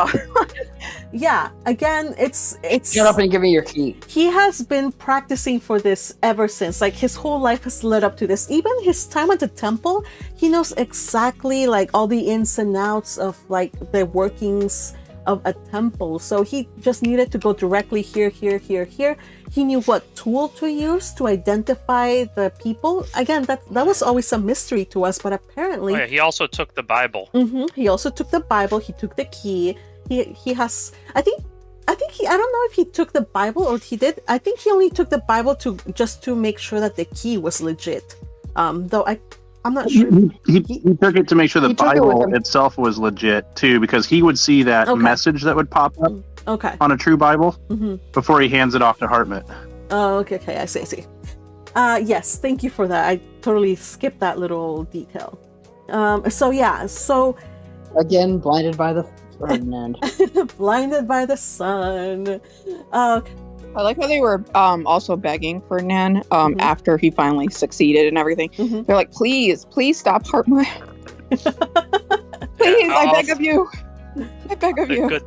Yeah, again, it's shut up and give me your key. He has been practicing for this ever since. Like his whole life has led up to this. Even his time at the temple, he knows exactly like all the ins and outs of like the workings of a temple. So he just needed to go directly here. He knew what tool to use to identify the people. Again, that was always a mystery to us, but apparently... Oh, yeah, he also took the Bible. Mm-hmm, he also took the Bible. He took the key. He has... I think he... I don't know if he took the Bible or he did. I think he only took the Bible to make sure that the key was legit. Though I'm not sure. He took it to make sure the Bible itself was legit too, because he would see that message that would pop up on a true Bible before he hands it off to Hartmut. Oh, okay, I see. Yes, thank you for that. I totally skipped that little detail. So again, blinded by the Ferdinand. Blinded by the sun. I like how they were also begging Ferdinand after he finally succeeded and everything. They're like, please stop Hartmut. Please, I beg of you. I beg of you.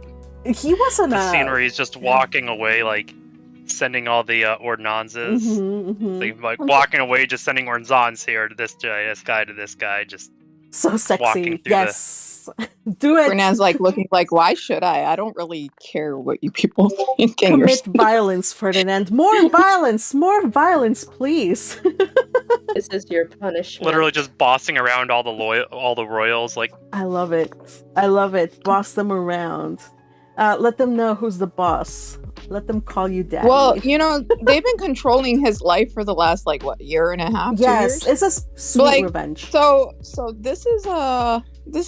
He wasn't the scene where he's just walking away, like sending all the ordnances, like walking away, just sending ordnances here to this guy to this guy, just so sexy. Yes, do it. Ferdinand's like looking like, why should I? I don't really care what you people think. Commit violence, Ferdinand. More violence, please. This is your punishment. Literally just bossing around all the royals. Like, I love it. Boss them around. Let them know who's the boss. Let them call you daddy. Well, you know, they've been controlling his life for the last year and a half. Yes, 2 years? It's a sweet revenge. So this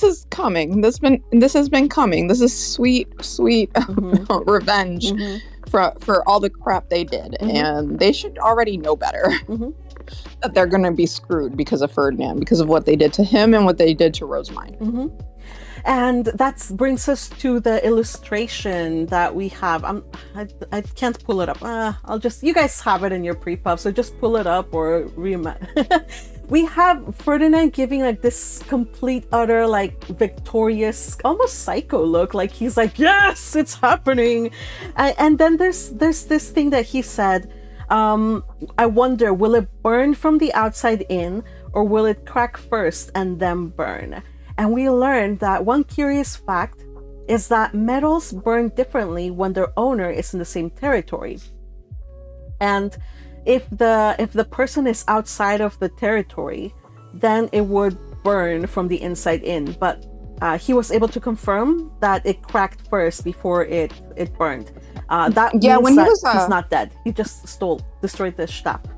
is coming. This has been coming. This is sweet revenge for all the crap they did, and they should already know better. That they're going to be screwed because of Ferdinand, because of what they did to him and what they did to Rosamine. And that brings us to the illustration that we have. I can't pull it up. You guys have it in your PrePub, so just pull it up or we have Ferdinand giving like this complete, utter, like victorious, almost psycho look. Like he's like, yes, it's happening. And then there's this thing that he said, I wonder, will it burn from the outside in, or will it crack first and then burn? And we learned that one curious fact is that metals burn differently when their owner is in the same territory. And if the person is outside of the territory, then it would burn from the inside in. But he was able to confirm that it cracked first before it burned. That means when that he's not dead. He just destroyed the Stab.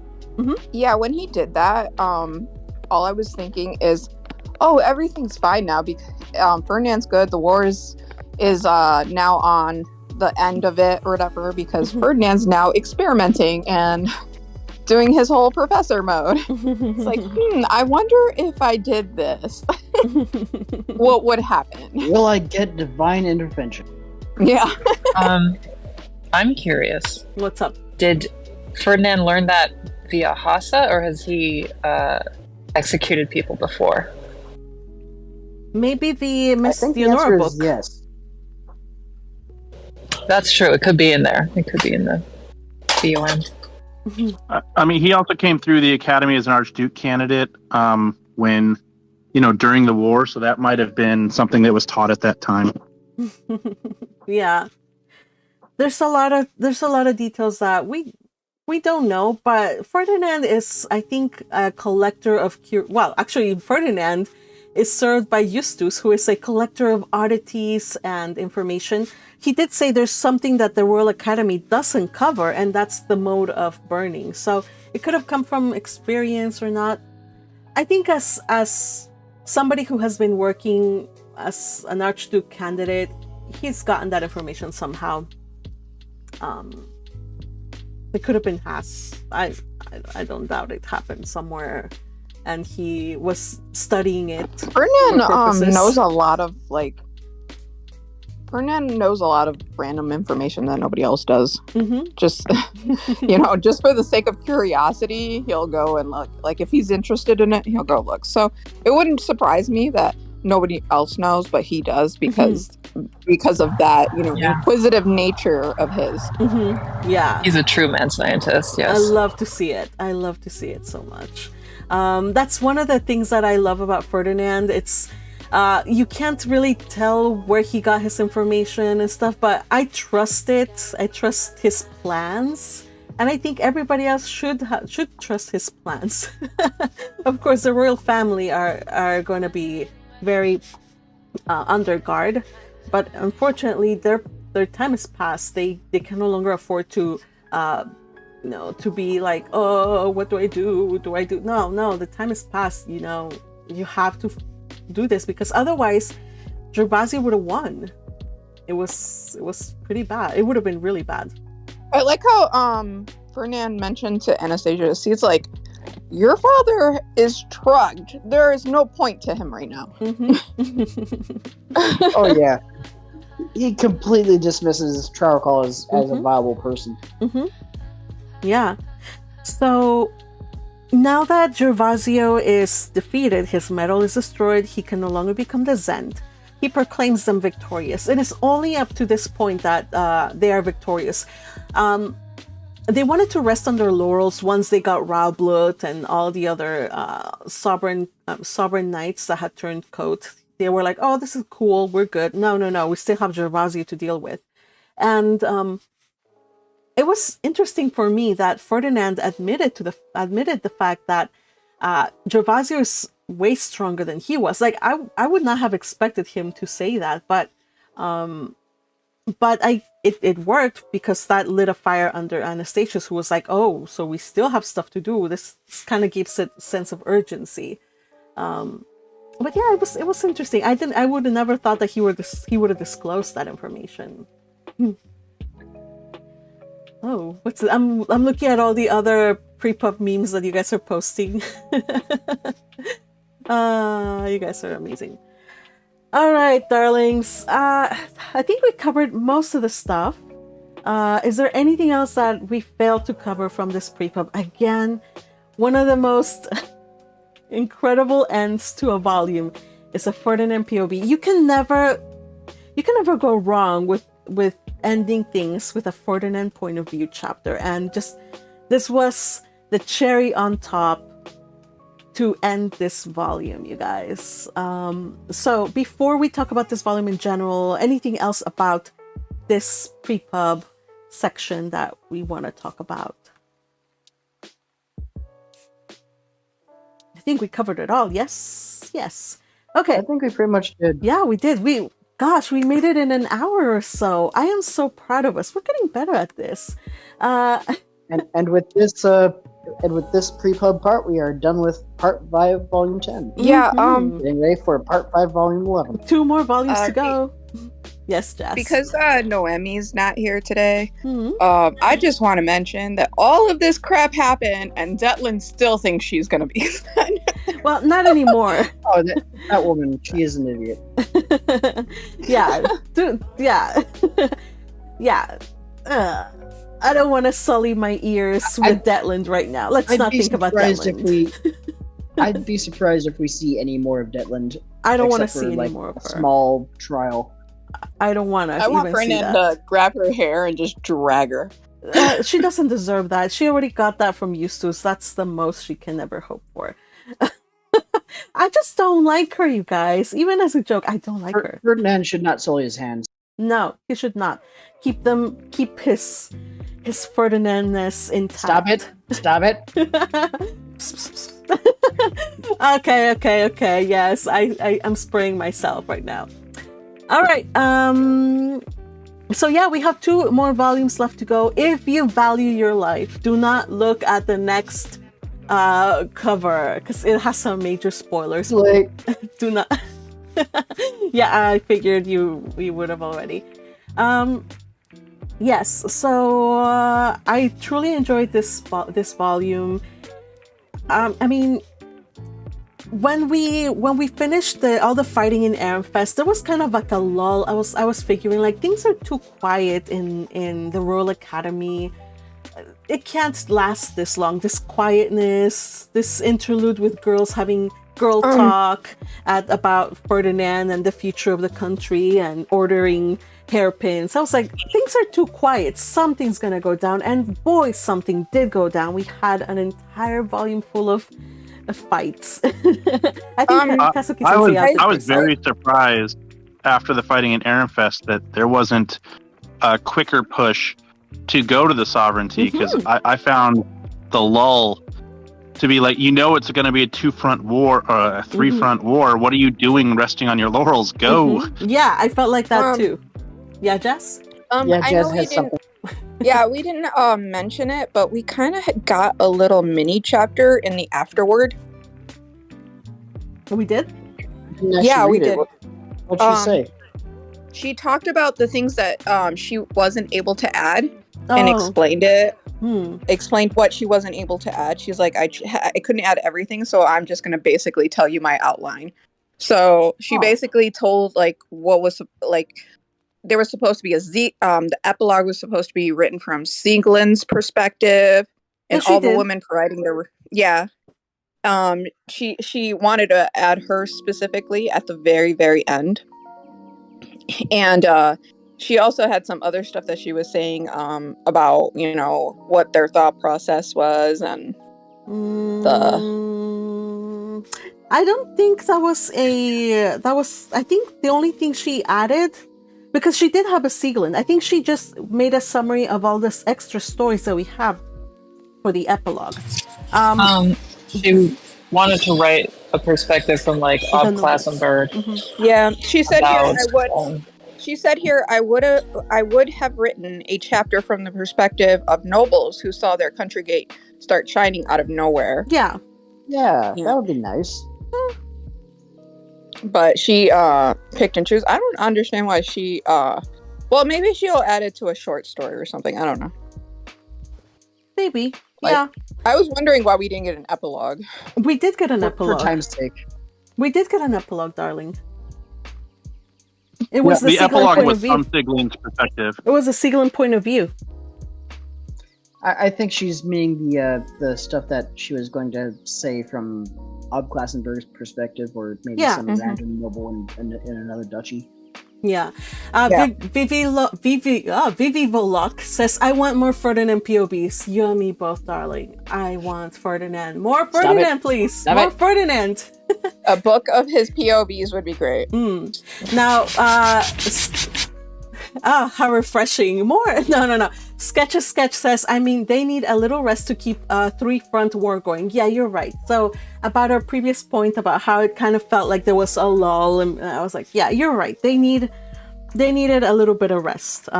Yeah, when he did that, all I was thinking is, oh, everything's fine now because Ferdinand's good. The war is now on the end of it or whatever, because Ferdinand's now experimenting and doing his whole professor mode. It's like, I wonder if I did this, what would happen? Will I get divine intervention? Yeah. I'm curious. What's up? Did Ferdinand learn that via Hassa, or has he executed people before? Maybe the Miss I think the Theonora answer book. is yes. That's true. It could be in there. It could be in the BOM. I mean, he also came through the academy as an Archduke candidate when, during the war. So that might have been something that was taught at that time. Yeah, there's a lot of details that we don't know. But Ferdinand is, I think, a collector of Ferdinand is served by Justus, who is a collector of oddities and information. He did say there's something that the Royal Academy doesn't cover, and that's the mode of burning. So it could have come from experience or not. I think as somebody who has been working as an Archduke candidate, he's gotten that information somehow. It could have been Haas. I don't doubt it happened somewhere, and he was studying it. Ferdinand knows a lot of Ferdinand knows a lot of random information that nobody else does. Just just for the sake of curiosity, he'll go and look. Like if he's interested in it, he'll go look. So it wouldn't surprise me that nobody else knows, but he does because of that, inquisitive nature of his. Yeah, he's a true mad scientist. Yes, I love to see it so much. That's one of the things that I love about Ferdinand. It's you can't really tell where he got his information and stuff, but I trust it. I trust his plans, and I think everybody else should trust his plans. Of course, the royal family are going to be very under guard, but unfortunately, their time has passed. They can no longer afford to to be like, oh, what do I do? No, the time has passed. You have to do this, because otherwise Gervasio would have won. It was pretty bad. It would have been really bad. I like how Ferdinand mentioned to Anastasia, he's like, your father is drugged. There is no point to him right now. Oh yeah, he completely dismisses Trauerkal as a viable person. Yeah. So now that Gervasio is defeated, his medal is destroyed, he can no longer become the Zend. he proclaims them victorious. It is only up to this point that they are victorious. They wanted to rest on their laurels once they got Raublut and all the other sovereign knights that had turned coat. They were like, "Oh, this is cool. We're good." No. We still have Gervasio to deal with, and it was interesting for me that Ferdinand admitted the fact that Gervasio is way stronger than he was. Like I would not have expected him to say that, but it worked because that lit a fire under Anastasius, who was like, "Oh, so we still have stuff to do." This kind of gives it a sense of urgency. But yeah, it was interesting. I would have never thought that he would have disclosed that information. Oh, I'm looking at all the other PrePub memes that you guys are posting. You guys are amazing. All right, darlings. I think we covered most of the stuff. Is there anything else that we failed to cover from this PrePub? Again, one of the most incredible ends to a volume is a Ferdinand POV. You can never go wrong with ending things with a Ferdinand point of view chapter, and just this was the cherry on top to end this volume, you guys. So before we talk about this volume in general, anything else about this PrePub section that we want to talk about? I think we covered it all. Yes. Okay. I think we pretty much did. Yeah, we did. We made it in an hour or so. I am so proud of us. We're getting better at this. And with this PrePub part, we are done with Part 5, Volume 10. Yeah. Getting ready for Part 5, Volume 11. 2 more volumes to go. Yes, Jess. Because Noemi's not here today, I just want to mention that all of this crap happened, and Detland still thinks she's gonna be. Well, not anymore. Oh, that woman, she is an idiot. Yeah, dude, yeah. Yeah. I don't want to sully my ears with Detland right now. Let's not think about Detland. I'd be surprised if we see any more of Detland. I don't want to see any more of her. A small trial. I don't want to. I want Ferdinand to grab her hair and just drag her. She doesn't deserve that. She already got that from Eustace. That's the most she can ever hope for. I just don't like her, you guys. Even as a joke, I don't like her. Ferdinand should not sully his hands. No, he should not. Keep his Ferdinandness intact. Stop it. Okay. Yes, I'm spraying myself right now. All right. So yeah, we have 2 more volumes left to go. If you value your life, do not look at the next cover because it has some major spoilers. Do not. Yeah, I figured we would have already. Yes. So I truly enjoyed this volume. I mean, when we finished all the fighting in Ehrenfest, there was kind of like a lull. I was figuring like things are too quiet in the Royal Academy. It can't last this long. This quietness, this interlude with girls having girl talk about Ferdinand and the future of the country and ordering hairpins. I was like, things are too quiet. Something's gonna go down, and boy, something did go down. We had an entire volume full of fights. I think I was very surprised after the fighting in Ehrenfest that there wasn't a quicker push to go to the sovereignty, because I found the lull to be like, it's going to be a 2-front war or a 3-front war. What are you doing resting on your laurels? Go. Yeah, I felt like that too. Yeah, Jess? Jess has something. Yeah, we didn't mention it, but we kind of got a little mini chapter in the afterword. We did? Yeah, we did. What'd she say? She talked about the things that she wasn't able to add and explained it. Explained what she wasn't able to add. She's like, I couldn't add everything, so I'm just going to basically tell you my outline. So she basically told what was there was supposed to be the epilogue was supposed to be written from Sieglin's perspective, and all the women providing their she wanted to add her specifically at the very, very end. And she also had some other stuff that she was saying about, what their thought process was and I don't think I think the only thing she added, because she did have a Siegelin, I think she just made a summary of all this extra stories that we have for the epilogue. She wanted to write a perspective from like Ob Klassenberg. Yeah, she said here I would have written a chapter from the perspective of nobles who saw their country gate start shining out of nowhere. Yeah, that would be nice. But she picked and chose. I don't understand why she well, maybe she'll add it to a short story or something. I don't know. Maybe. Yeah. I was wondering why we didn't get an epilogue. We did get an epilogue. For time's sake. We did get an epilogue, darling. It was the epilogue was from Sieglin's perspective. It was a Sieglin point of view. I think she's meaning the stuff that she was going to say from Ob Klassenberg's perspective, or maybe some random noble in another duchy. Yeah. Vivi Volok says, I want more Ferdinand POVs. You and me both, darling. I want Ferdinand. More Ferdinand, please. More Ferdinand. A book of his POVs would be great. Now, how refreshing. More. No. Sketch says, they need a little rest to keep 3-front war going. Yeah, you're right. So about our previous point about how it kind of felt like there was a lull, and I was like, yeah, you're right. They needed a little bit of rest.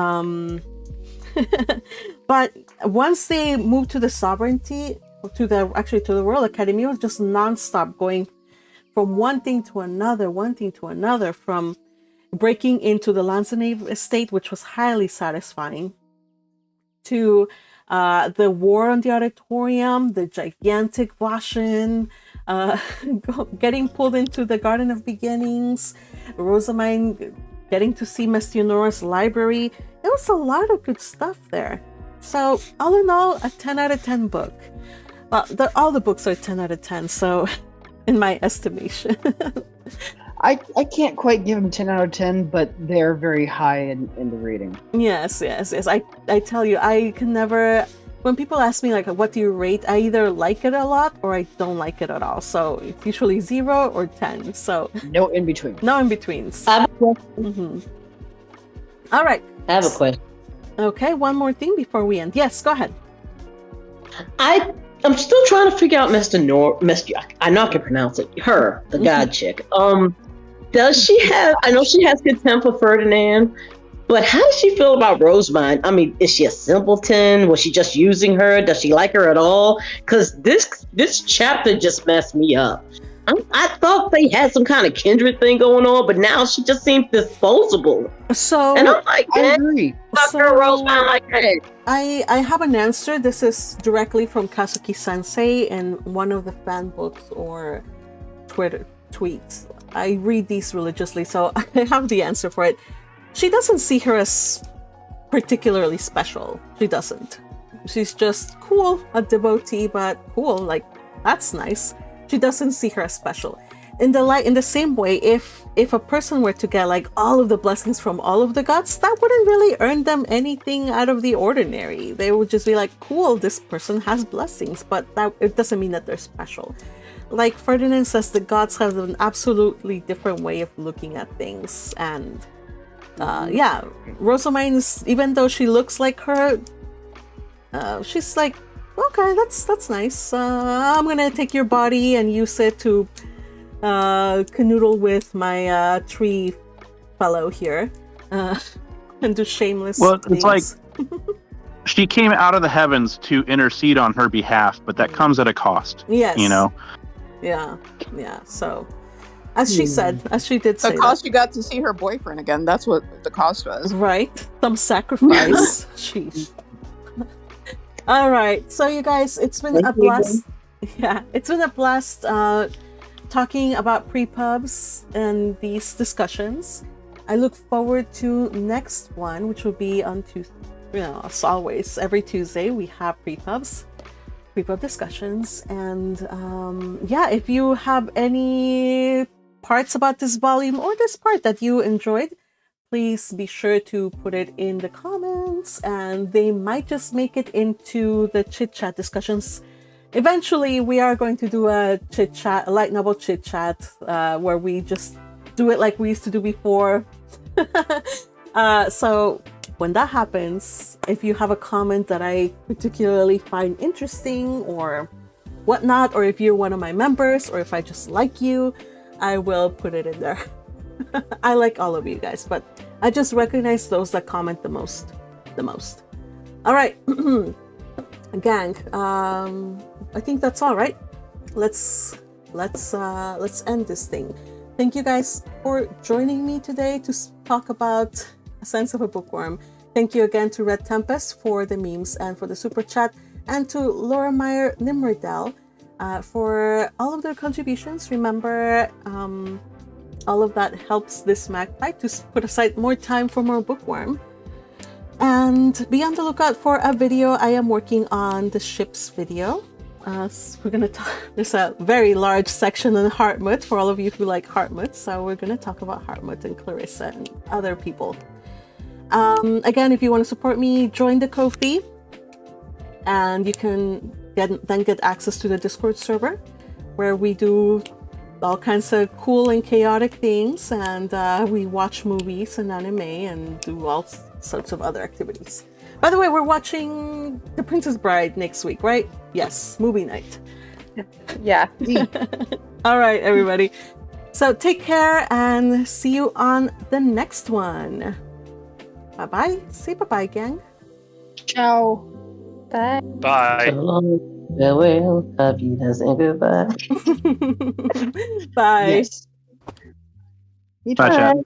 But once they moved to the sovereignty, to the Royal Academy, it was just nonstop going from one thing to another, from breaking into the Lanzenave estate, which was highly satisfying, to the war on the auditorium, the gigantic Vashin, getting pulled into the Garden of Beginnings, Rosamine getting to see Mestionora's library. There was a lot of good stuff there. So all in all, a 10 out of 10 book. Well, all the books are 10 out of 10, so in my estimation. I can't quite give them 10 out of 10, but they're very high in the rating. Yes. I tell you, I can never... When people ask me, like, what do you rate? I either like it a lot or I don't like it at all. So it's usually 0 or 10. So no in between. No in betweens. I have a question. All right. I have a question. Okay, one more thing before we end. Yes, go ahead. I'm still trying to figure out I know I can pronounce it. Her, the god chick. Does she have? I know she has contempt for Ferdinand, but how does she feel about Rosamine? I mean, is she a simpleton? Was she just using her? Does she like her at all? Because this chapter just messed me up. I thought they had some kind of kindred thing going on, but now she just seems disposable. So, and I'm like, I agree. Fuck her, Rosamine like that. I have an answer. This is directly from Kazuki Sensei in one of the fan books or Twitter tweets. I read these religiously, so I have the answer for it. She doesn't see her as particularly special. She doesn't. She's just cool, a devotee, but cool. Like, that's nice. She doesn't see her as special. In the same way, if a person were to get like all of the blessings from all of the gods, that wouldn't really earn them anything out of the ordinary. They would just be like, cool, this person has blessings, but it doesn't mean that they're special. Like Ferdinand says, the gods have an absolutely different way of looking at things. And Rosamine's, even though she looks like her, she's like, okay, that's nice. I'm gonna take your body and use it to canoodle with my tree fellow here and do shameless things. It's like she came out of the heavens to intercede on her behalf, but that comes at a cost. Yes. You know? Yeah. So, as she said, as she did say, the cost you got to see her boyfriend again. That's what the cost was. Right? Some sacrifice. Sheesh. All right. So, you guys, it's been a blast. Yeah, it's been a blast talking about PrePubs and these discussions. I look forward to next one, which will be on Tuesday. As always, every Tuesday we have PrePub discussions. And if you have any parts about this volume or this part that you enjoyed, please be sure to put it in the comments, and they might just make it into the chit chat discussions. Eventually, we are going to do a chit chat, a light novel chit chat, where we just do it like we used to do before. So when that happens, if you have a comment that I particularly find interesting or whatnot, or if you're one of my members, or if I just like you, I will put it in there. I like all of you guys, but I just recognize those that comment the most. All right, gang. I think that's all right. Let's end this thing. Thank you guys for joining me today to talk about A Sense of a Bookworm. Thank you again to Red Tempest for the memes and for the super chat, and to Laura Meyer Nimridell for all of their contributions. Remember, all of that helps this magpie to put aside more time for more Bookworm. And be on the lookout for a video. I am working on the ships video. We're gonna talk. There's a very large section on Hartmut for all of you who like Hartmut. So we're gonna talk about Hartmut and Clarissa and other people. Again, if you want to support me, join the Ko-fi, and you can get access to the Discord server, where we do all kinds of cool and chaotic things, and we watch movies and anime and do all sorts of other activities. By the way, we're watching The Princess Bride next week, right? Yes, movie night. Yeah. All right, everybody. So take care and see you on the next one. Bye-bye. Say bye-bye, gang. Ciao. Bye. Bye. So long, farewell, auf Wiedersehen, goodbye. Bye. Yes. Bye, chat.